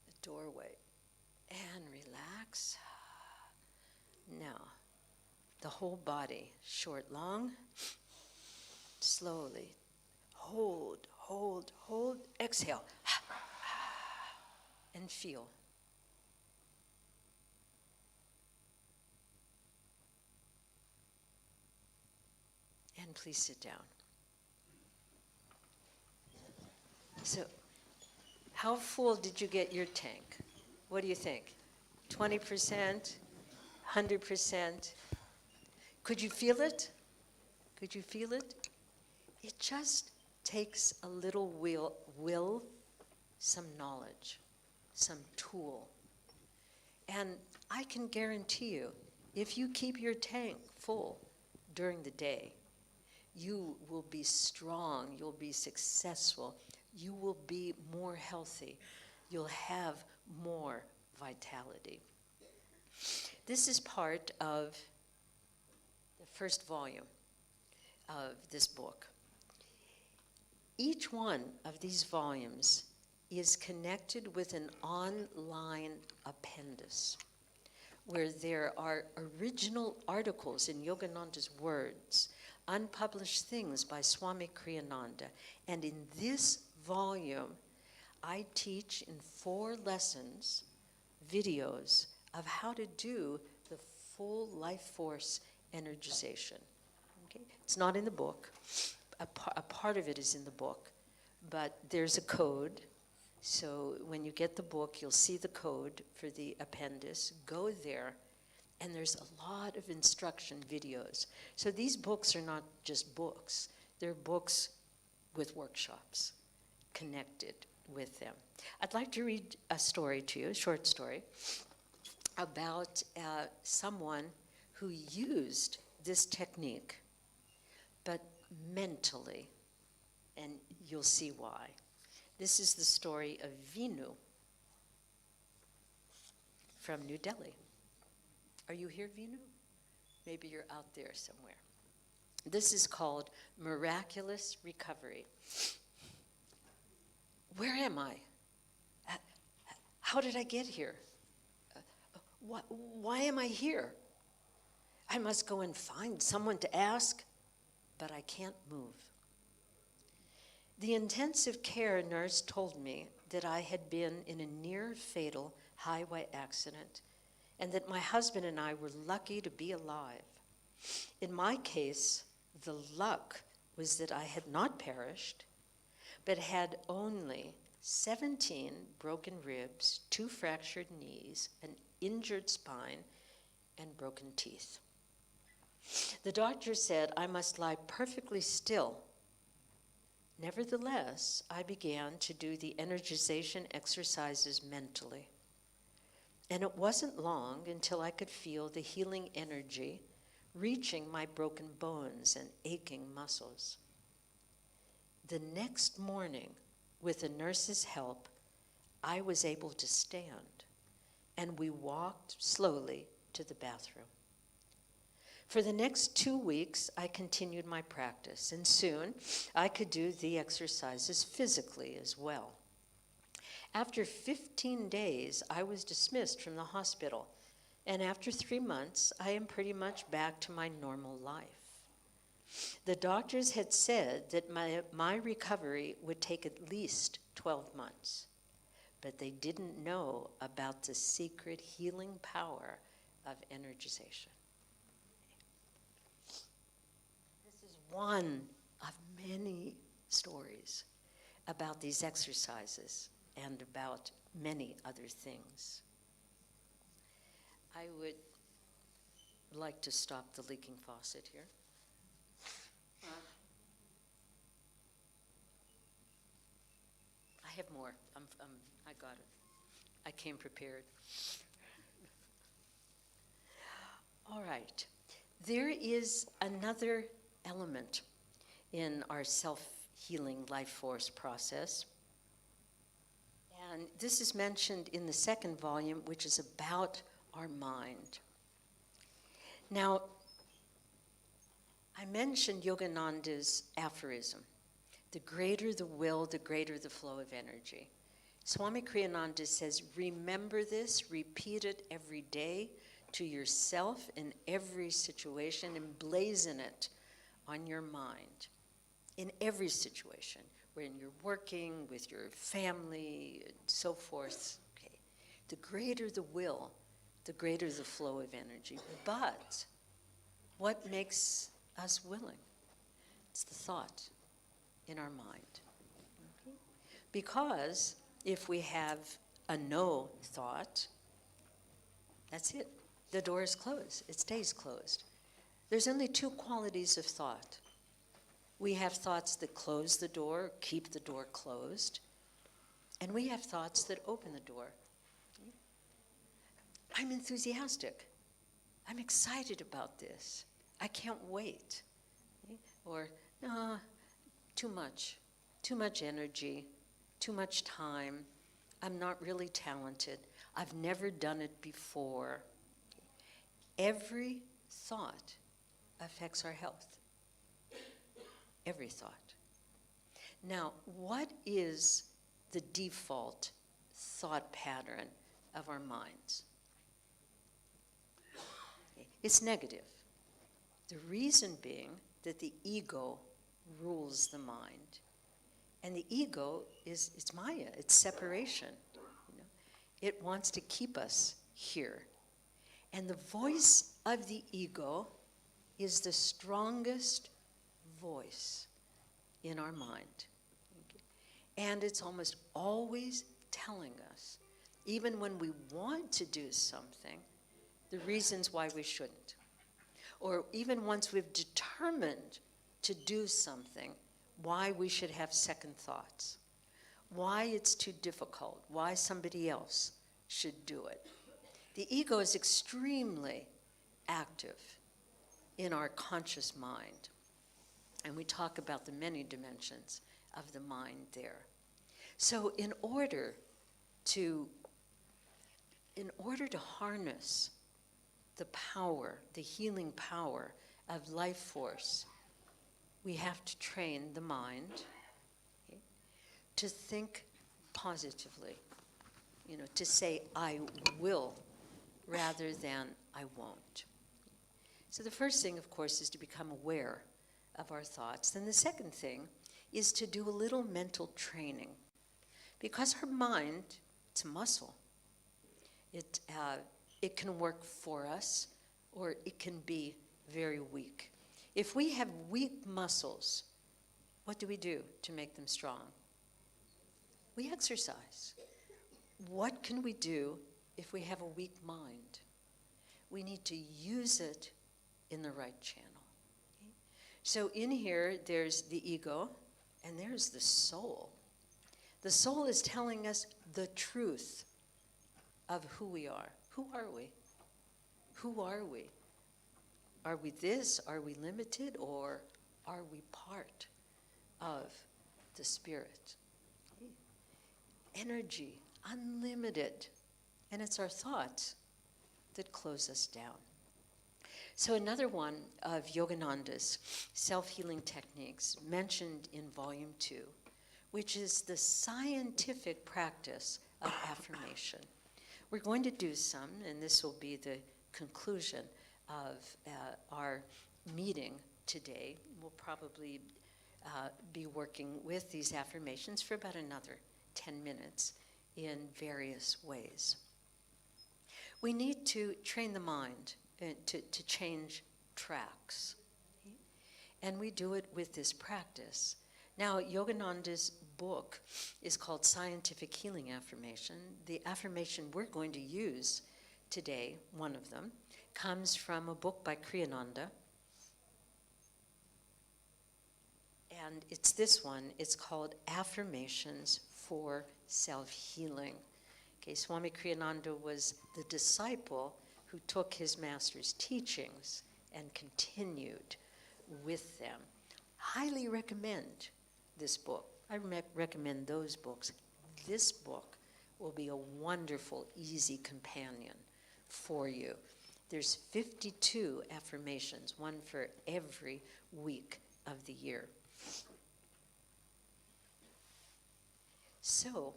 the doorway, and relax. Now, the whole body, short, long, slowly. Hold, hold, hold, exhale, and feel. And please sit down. So, how full did you get your tank? What do you think? 20%? 100%? Could you feel it? Could you feel it? It just takes a little will, some knowledge, some tool. And I can guarantee you, if you keep your tank full during the day, you will be strong, you'll be successful, you will be more healthy, you'll have more vitality. This is part of the first volume of this book. Each one of these volumes is connected with an online appendix where there are original articles in Yogananda's words, unpublished things by Swami Kriyananda. And in this volume, I teach in 4 lessons, videos of how to do the full life force energization. Okay? It's not in the book. A part of it is in the book, but there's a code. So when you get the book, you'll see the code for the appendix. Go there, and there's a lot of instruction videos. So these books are not just books. They're books with workshops connected with them. I'd like to read a story to you, a short story, about someone who used this technique, but mentally, and you'll see why. This is the story of Vinu from New Delhi. Are you here, Vinu? Maybe you're out there somewhere. This is called Miraculous Recovery. Where am I? How did I get here? Why am I here? I must go and find someone to ask, but I can't move. The intensive care nurse told me that I had been in a near-fatal highway accident and that my husband and I were lucky to be alive. In my case, the luck was that I had not perished, but had only 17 broken ribs, 2 fractured knees, an injured spine, and broken teeth. The doctor said I must lie perfectly still Nevertheless, I began to do the energization exercises mentally. And it wasn't long until I could feel the healing energy reaching my broken bones and aching muscles. The next morning, with a nurse's help, I was able to stand, and we walked slowly to the bathroom. For the next 2 weeks, I continued my practice, and soon I could do the exercises physically as well. After 15 days, I was dismissed from the hospital, and after 3 months, I am pretty much back to my normal life. The doctors had said that my recovery would take at least 12 months, but they didn't know about the secret healing power of energization. This is one of many stories about these exercises and about many other things. I would like to stop the leaking faucet here. I have more. I got it. I came prepared. All right. There is another element in our self-healing life force process. And this is mentioned in the second volume, which is about our mind. Now, I mentioned Yogananda's aphorism, the greater the will, the greater the flow of energy. Swami Kriyananda says, remember this, repeat it every day to yourself in every situation, emblazon it on your mind in every situation, when you're working with your family and so forth. Okay. The greater the will, the greater the flow of energy. But what makes us willing? It's the thought in our mind. Okay. Because if we have a no thought, that's it. The door is closed. It stays closed. There's only two qualities of thought. We have thoughts that close the door, keep the door closed, and we have thoughts that open the door. I'm enthusiastic. I'm excited about this. I can't wait. Or, no, too much energy, too much time. I'm not really talented. I've never done it before. Every thought affects our health. Every thought. Now, what is the default thought pattern of our minds? It's negative. The reason being that the ego rules the mind. And the ego it's Maya, it's separation. You know? It wants to keep us here. And the voice of the ego is the strongest voice in our mind. Okay. And it's almost always telling us, even when we want to do something, the reasons why we shouldn't. Or even once we've determined to do something, why we should have second thoughts, why it's too difficult, why somebody else should do it. The ego is extremely active in our conscious mind. And we talk about the many dimensions of the mind there. So in order to harness the power, the healing power of life force, we have to train the mind, okay, to think positively, to say, I will, rather than I won't. So the first thing, of course, is to become aware of our thoughts. Then the second thing is to do a little mental training. Because our mind, it's a muscle. It can work for us, or it can be very weak. If we have weak muscles, what do we do to make them strong? We exercise. What can we do if we have a weak mind? We need to use it in the right channel. Okay? So in here, there's the ego, And there's the soul. The soul is telling us the truth of who we are. Who are we? Who are we? Are we this? Are we limited? Or are we part of the spirit? Energy, unlimited. And it's our thoughts that close us down. So another one of Yogananda's self-healing techniques mentioned in Volume 2, which is the scientific practice of affirmation. We're going to do some, and this will be the conclusion of our meeting today. We'll probably be working with these affirmations for about another 10 minutes in various ways. We need to train the mind to change tracks. And we do it with this practice. Now, Yogananda's book is called Scientific Healing Affirmation. The affirmation we're going to use today, one of them, comes from a book by Kriyananda. And it's this one. It's called Affirmations for Self-Healing. Okay, Swami Kriyananda was the disciple who took his master's teachings and continued with them. Highly recommend this book. I recommend those books. This book will be a wonderful, easy companion for you. There's 52 affirmations, one for every week of the year. So,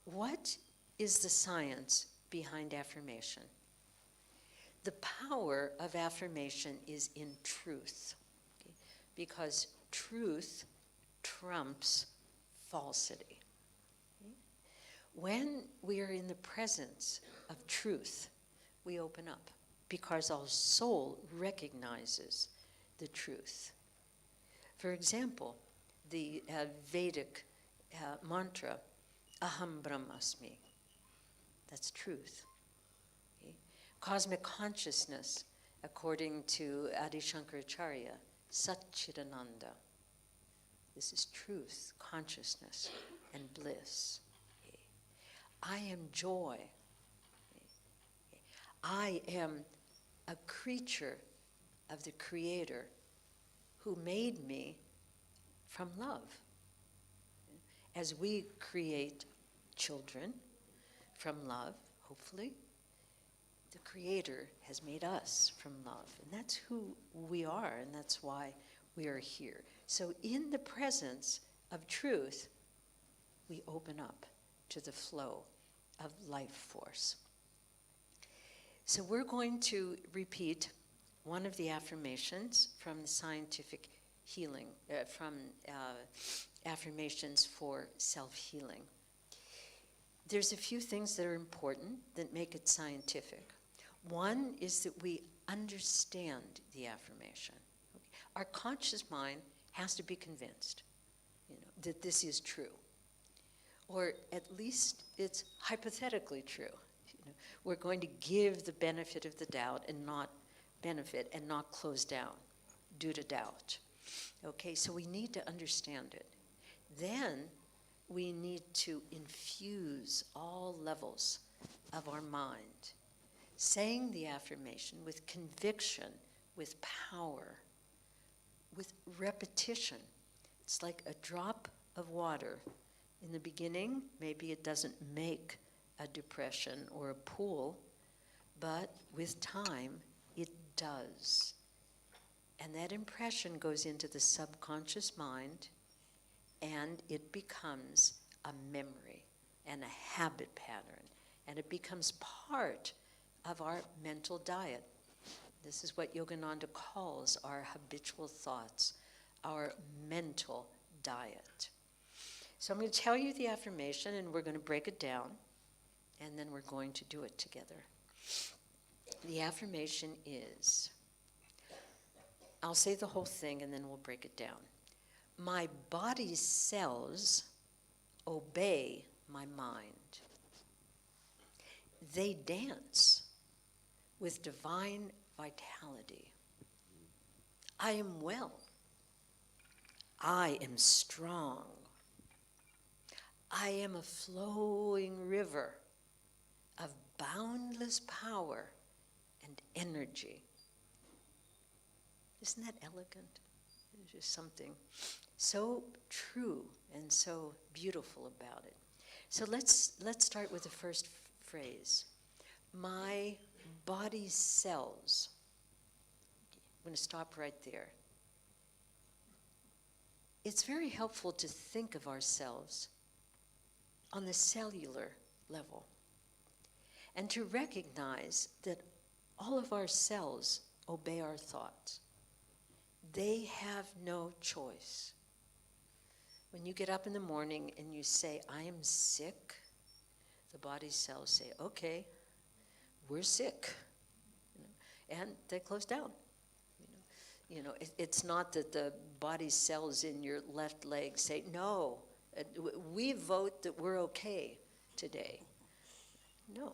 what is the science behind affirmation? The power of affirmation is in truth, okay? Because truth trumps falsity. Okay? When we are in the presence of truth, we open up because our soul recognizes the truth. For example, the Vedic mantra, Aham Brahmasmi, that's truth. Okay? Cosmic consciousness, according to Adi Shankaracharya, Satchidananda. This is truth, consciousness, and bliss. Okay? I am joy. Okay? I am a creature of the Creator who made me from love. As we create children from love, hopefully, the Creator has made us from love. And that's who we are, and that's why we are here. So in the presence of truth, we open up to the flow of life force. So we're going to repeat one of the affirmations from the scientific healing, from affirmations for self-healing. There's a few things that are important that make it scientific. One is that we understand the affirmation. Okay? Our conscious mind has to be convinced, that this is true. Or at least it's hypothetically true. We're going to give the benefit of the doubt and not benefit and not close down due to doubt. Okay, so we need to understand it. Then we need to infuse all levels of our mind, saying the affirmation with conviction, with power, with repetition. It's like a drop of water. In the beginning, maybe it doesn't make a depression or a pool, but with time, it does. And that impression goes into the subconscious mind, and it becomes a memory and a habit pattern, and it becomes part of our mental diet. This is what Yogananda calls our habitual thoughts, our mental diet. So I'm going to tell you the affirmation, and we're going to break it down, and then we're going to do it together. The affirmation is, I'll say the whole thing, and then we'll break it down. My body's cells obey my mind. They dance with divine vitality. I am well. I am strong. I am a flowing river of boundless power and energy. Isn't that elegant? There's just something so true and so beautiful about it. So let's start with the first phrase. My body cells. I'm going to stop right there. It's very helpful to think of ourselves on the cellular level and to recognize that all of our cells obey our thoughts. They have no choice. When you get up in the morning and you say, I am sick, the body cells say, okay, we're sick. And they close down. It's not that the body cells in your left leg say, no, we vote that we're okay today. No.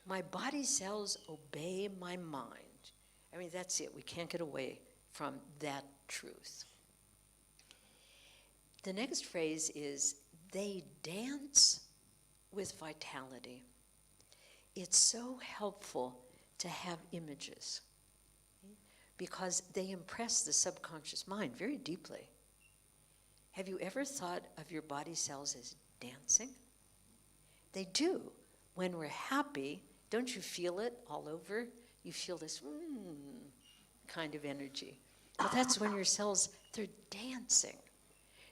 My body cells obey my mind. I mean, that's it. We can't get away from that truth. The next phrase is, they dance with vitality. It's so helpful to have images because they impress the subconscious mind very deeply. Have you ever thought of your body cells as dancing? They do. When we're happy, don't you feel it all over? You feel this kind of energy. But that's when your cells, they're dancing.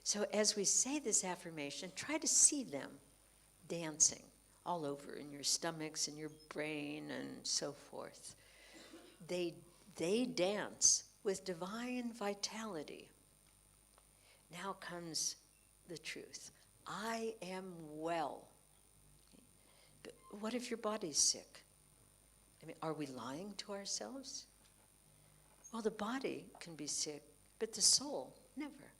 So as we say this affirmation, try to see them dancing all over in your stomachs, in your brain, and so forth. They dance with divine vitality. Now comes the truth. I am well. But what if your body's sick? I mean, are we lying to ourselves? Well, the body can be sick, but the soul, never.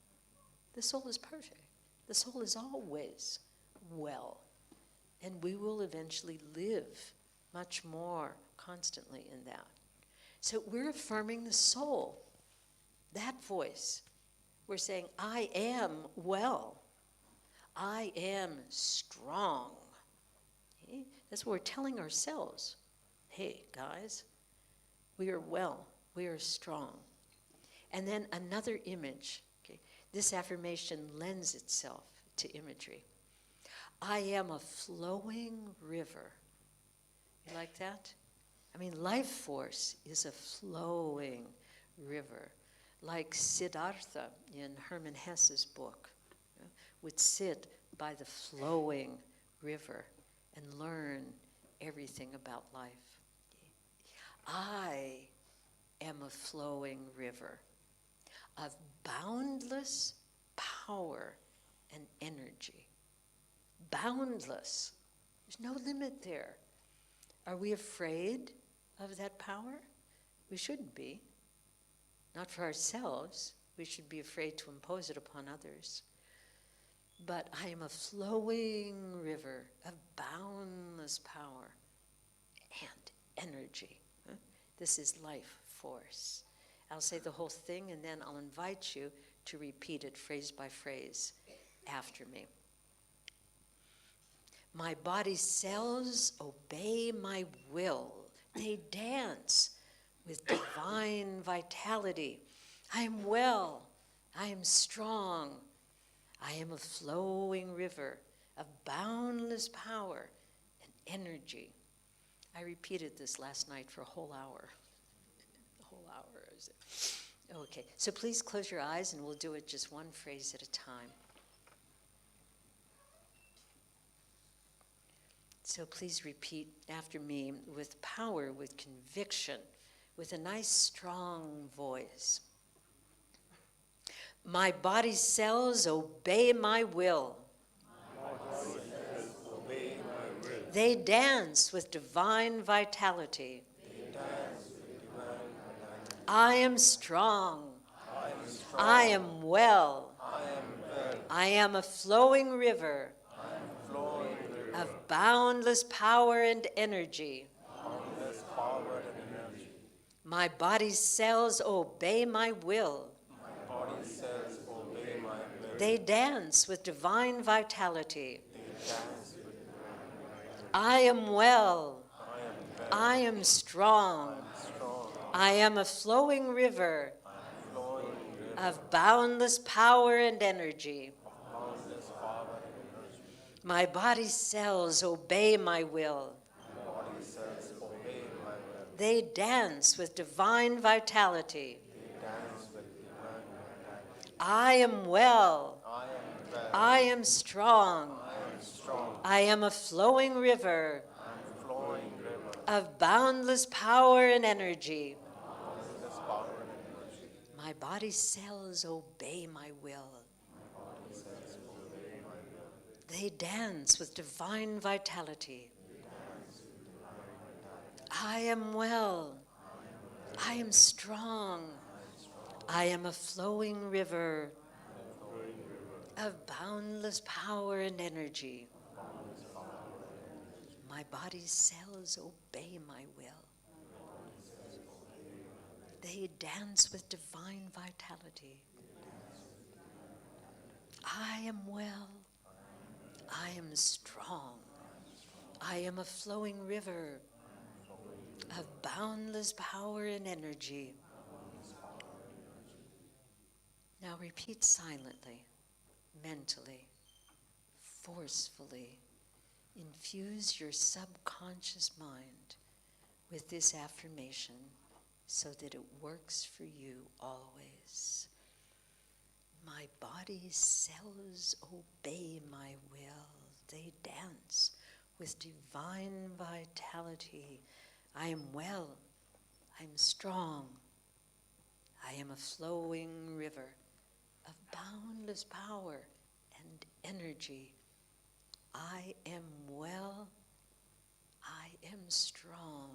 The soul is perfect. The soul is always well. And we will eventually live much more constantly in that. So we're affirming the soul, that voice. We're saying, I am well. I am strong. Okay? That's what we're telling ourselves. Hey, guys, we are well. We are strong. And then another image. Okay? This affirmation lends itself to imagery. I am a flowing river. You like that? I mean, life force is a flowing river. Like Siddhartha in Hermann Hesse's book, would sit by the flowing river and learn everything about life. I am a flowing river of boundless power and energy. Boundless. There's no limit there. Are we afraid of that power? We shouldn't be. Not for ourselves. We should be afraid to impose it upon others. But I am a flowing river of boundless power and energy. This is life force. I'll say the whole thing and then I'll invite you to repeat it phrase by phrase after me. My body cells obey my will. They dance with divine vitality. I am well. I am strong. I am a flowing river of boundless power and energy. I repeated this last night for a whole hour. A whole hour. Okay, so please close your eyes and we'll do it just one phrase at a time. So please repeat after me with power, with conviction, with a nice strong voice. My body cells obey my will. They dance with divine vitality. I am strong. I am well. I am a flowing river of boundless power and energy. My body cells obey my will. They dance with divine vitality. I am well. I am strong. I am a flowing river of boundless power and energy. My body cells obey my will. They dance with divine vitality. I am well. I am strong. I am a flowing river of boundless power and energy. My body cells obey my will. They dance with divine vitality. I am well. I am strong. I am a flowing river of boundless power and energy. My body's cells obey my will. They dance with divine vitality. I am well. I am strong. I am a flowing river of boundless power and energy. Now repeat silently, mentally, forcefully. Infuse your subconscious mind with this affirmation so that it works for you always. My body's cells obey my will. They dance with divine vitality. I am well. I'm strong. I am a flowing river of boundless power and energy. I am well. I am strong.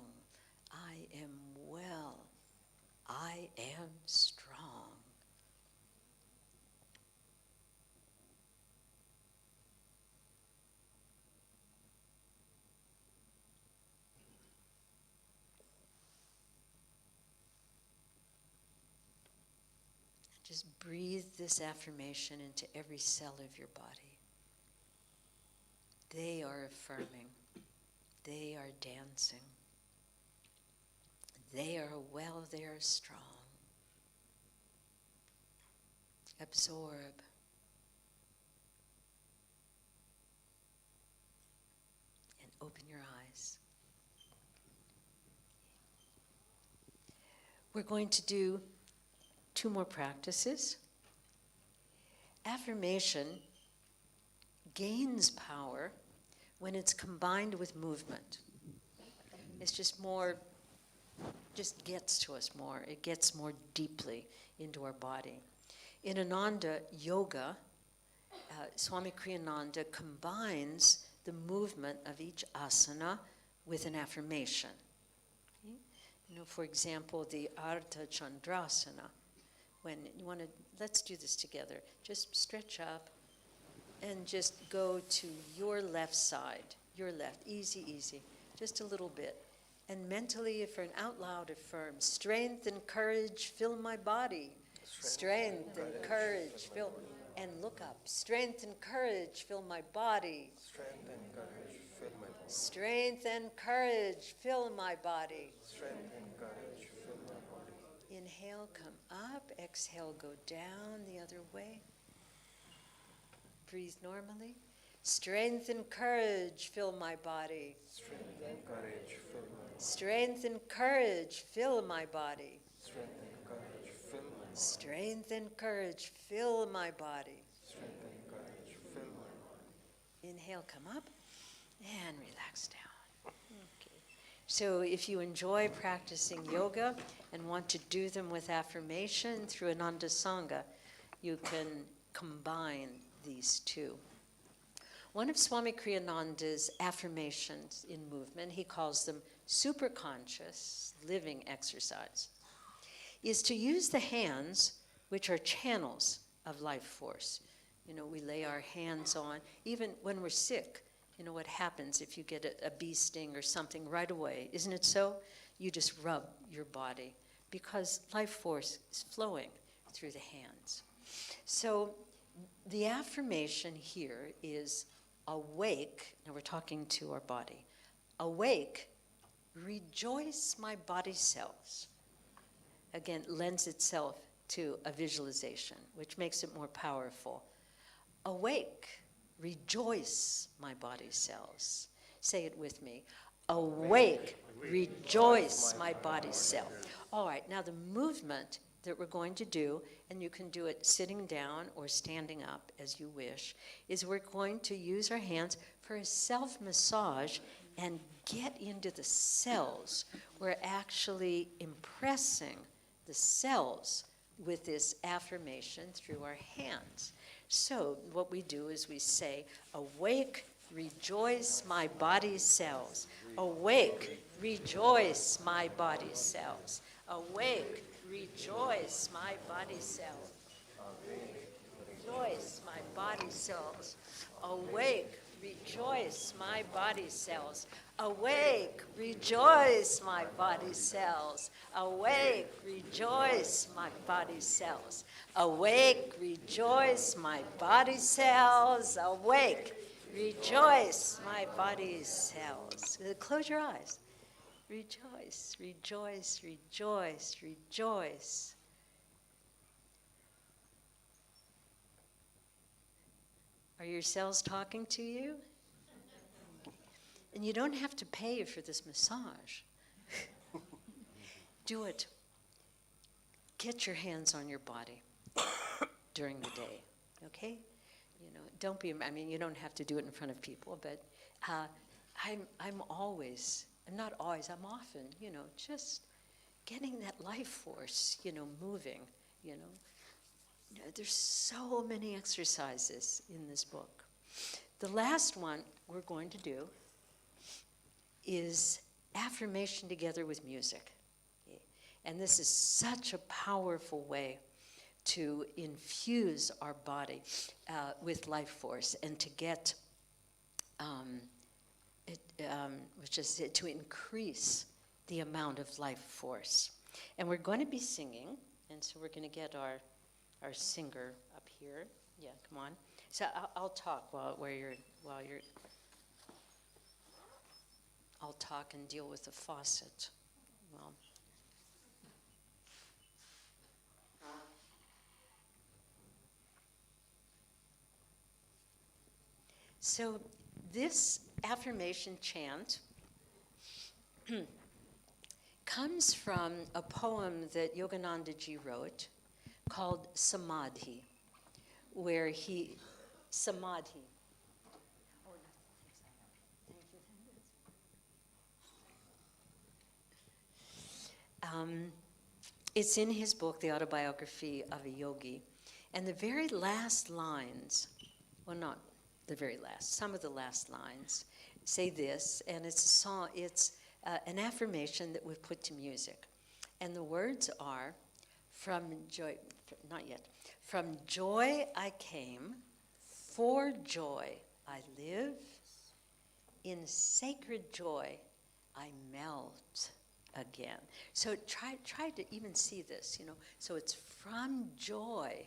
I am well. I am strong. Just breathe this affirmation into every cell of your body. They are affirming. They are dancing. They are well, they are strong. Absorb. And open your eyes. We're going to do 2 more practices. Affirmation gains power when it's combined with movement. It's just gets to us more. It gets more deeply into our body. In Ananda Yoga, Swami Kriyananda combines the movement of each asana with an affirmation. For example, the Ardha Chandrasana. When you want to, let's do this together. Just stretch up and just go to your left side. Your left, easy, easy. Just a little bit. And mentally, for an out loud, affirm, strength and courage fill my body. Strength and courage fill, and look up. Strength and courage fill my body. Strength and courage fill my body. Strength and courage fill my body. Strength and courage fill my body. Inhale, come up. Exhale, go down the other way. Breathe normally. Strength and courage fill my body. Strength and courage fill my body. Strength and courage fill my body. Strength and courage fill my body. Strength and courage fill my body. Strength and courage fill my body. Inhale, come up, and relax down. Okay. So if you enjoy practicing yoga and want to do them with affirmation through Ananda Sangha, you can combine these 2. One of Swami Kriyananda's affirmations in movement, he calls them superconscious living exercise, is to use the hands, which are channels of life force. We lay our hands on, even when we're sick, what happens if you get a bee sting or something right away, isn't it so? You just rub your body because life force is flowing through the hands. So The affirmation here is awake. Now we're talking to our body. Awake, rejoice my body cells. Again, lends itself to a visualization, which makes it more powerful. Awake, rejoice my body cells. Say it with me. Awake, rejoice my body cell. All right, now the movement that we're going to do, and you can do it sitting down or standing up as you wish, is we're going to use our hands for a self-massage and get into the cells. We're actually impressing the cells with this affirmation through our hands. So what we do is we say, awake, rejoice my body cells. Awake, rejoice my body cells. Awake, rejoice my body cells. Rejoice my body cells. Awake, rejoice my body cells. Awake, rejoice my body cells. Awake, rejoice my body cells. Awake, rejoice my body cells. Awake, rejoice my body cells. Close your eyes. Rejoice, rejoice, rejoice, rejoice. Are your cells talking to you? And you don't have to pay for this massage. Do it. Get your hands on your body during the day, okay? You know, don't be, I mean, you don't have to do it in front of people, but I'm not always, I'm often, you know, just getting that life force, you know, moving, you know. There's so many exercises in this book. The last one we're going to do is affirmation together with music. And this is such a powerful way to infuse our body with life force and to get, which is to increase the amount of life force. And we're going to be singing, and so we're going to get our singer up here. Yeah, come on. So I'll talk while you're. I'll talk and deal with the faucet. Well. So this affirmation chant comes from a poem that Yogananda ji wrote called Samadhi, where he, Samadhi. It's in his book, The Autobiography of a Yogi. And the very last lines, well, not the very last, some of the last lines say this, and it's a song, it's an affirmation that we've put to music. And the words are, from joy, not yet, from joy I came, for joy I live, in sacred joy I melt again. So try to even see this, you know. So it's from joy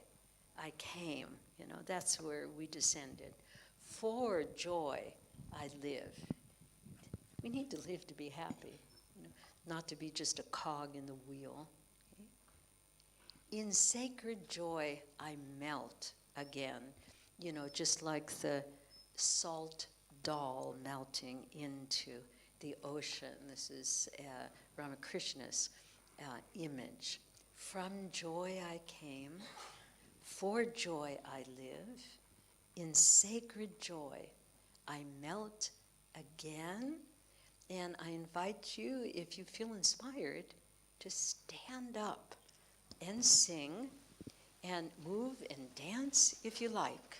I came, you know, that's where we descended. For joy I live. We need to live to be happy, you know, not to be just a cog in the wheel. Okay? In sacred joy I melt again, you know, just like the salt doll melting into the ocean. This is Ramakrishna's image. From joy I came, for joy I live, in sacred joy I melt again. And I invite you, if you feel inspired, to stand up and sing and move and dance if you like.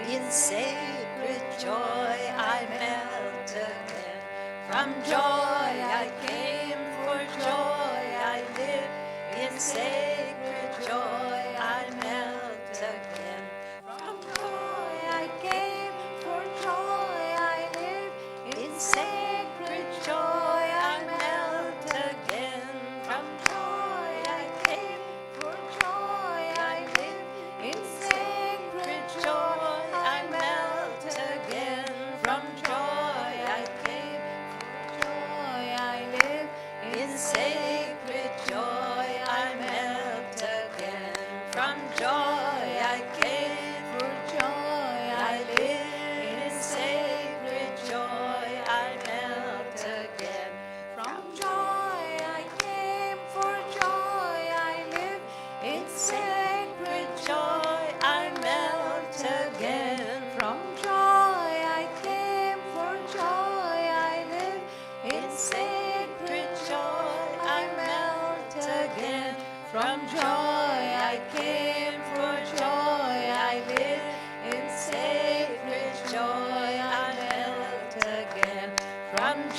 In sacred joy I melt again. From joy I came, for joy I live. In sacred joy I melt again. From joy I came.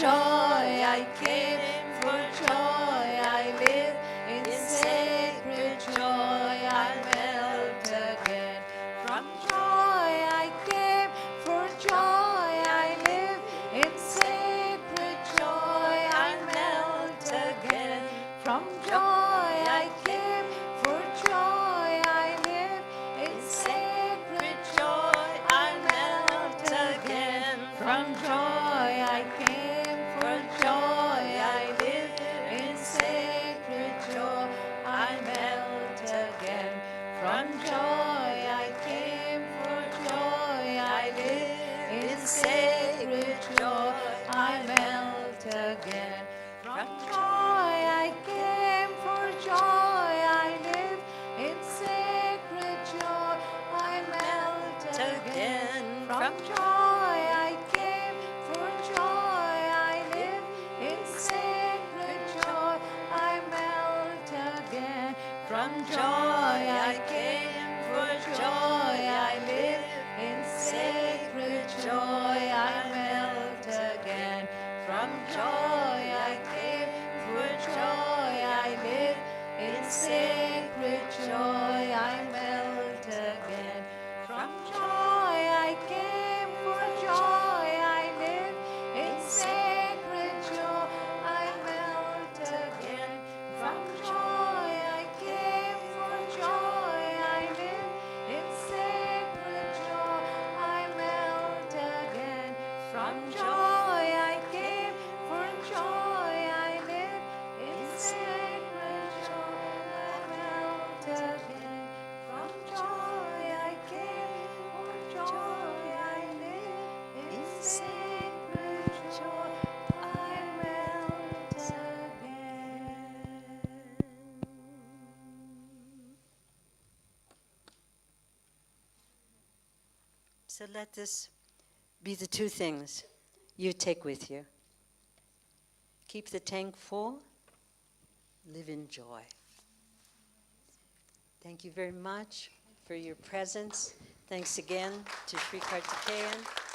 joy I came, for joy I live. In sacred joy I melt again. From joy I came, for joy I live. In sacred joy I melt again. From joy I came, for joy I live. In sacred joy I melt again. From joy I came, for joy I live. In sacred joy I melt again. From joy I came, for joy I live. In sacred joy I melt again. From joy I came, for joy I live. In sacred joy I melt again. From joy I came, for joy I live. In sacred joy I melt again. From joy I came, for joy I live. In sacred joy I melt again. From joy I came, for joy I live. In sacred joy I melt again. From joy I came, for joy I live. In sacred joy I melt again. From joy I came, for joy I live. In sacred joy I melt again. From joy I came, for joy I live. In sacred joy I melt again. From joy I came, for joy I live. In sacred joy I melt again. So let this be the two things you take with you. Keep the tank full, live in joy. Thank you very much for your presence. Thanks again to Sri Kartikeyan.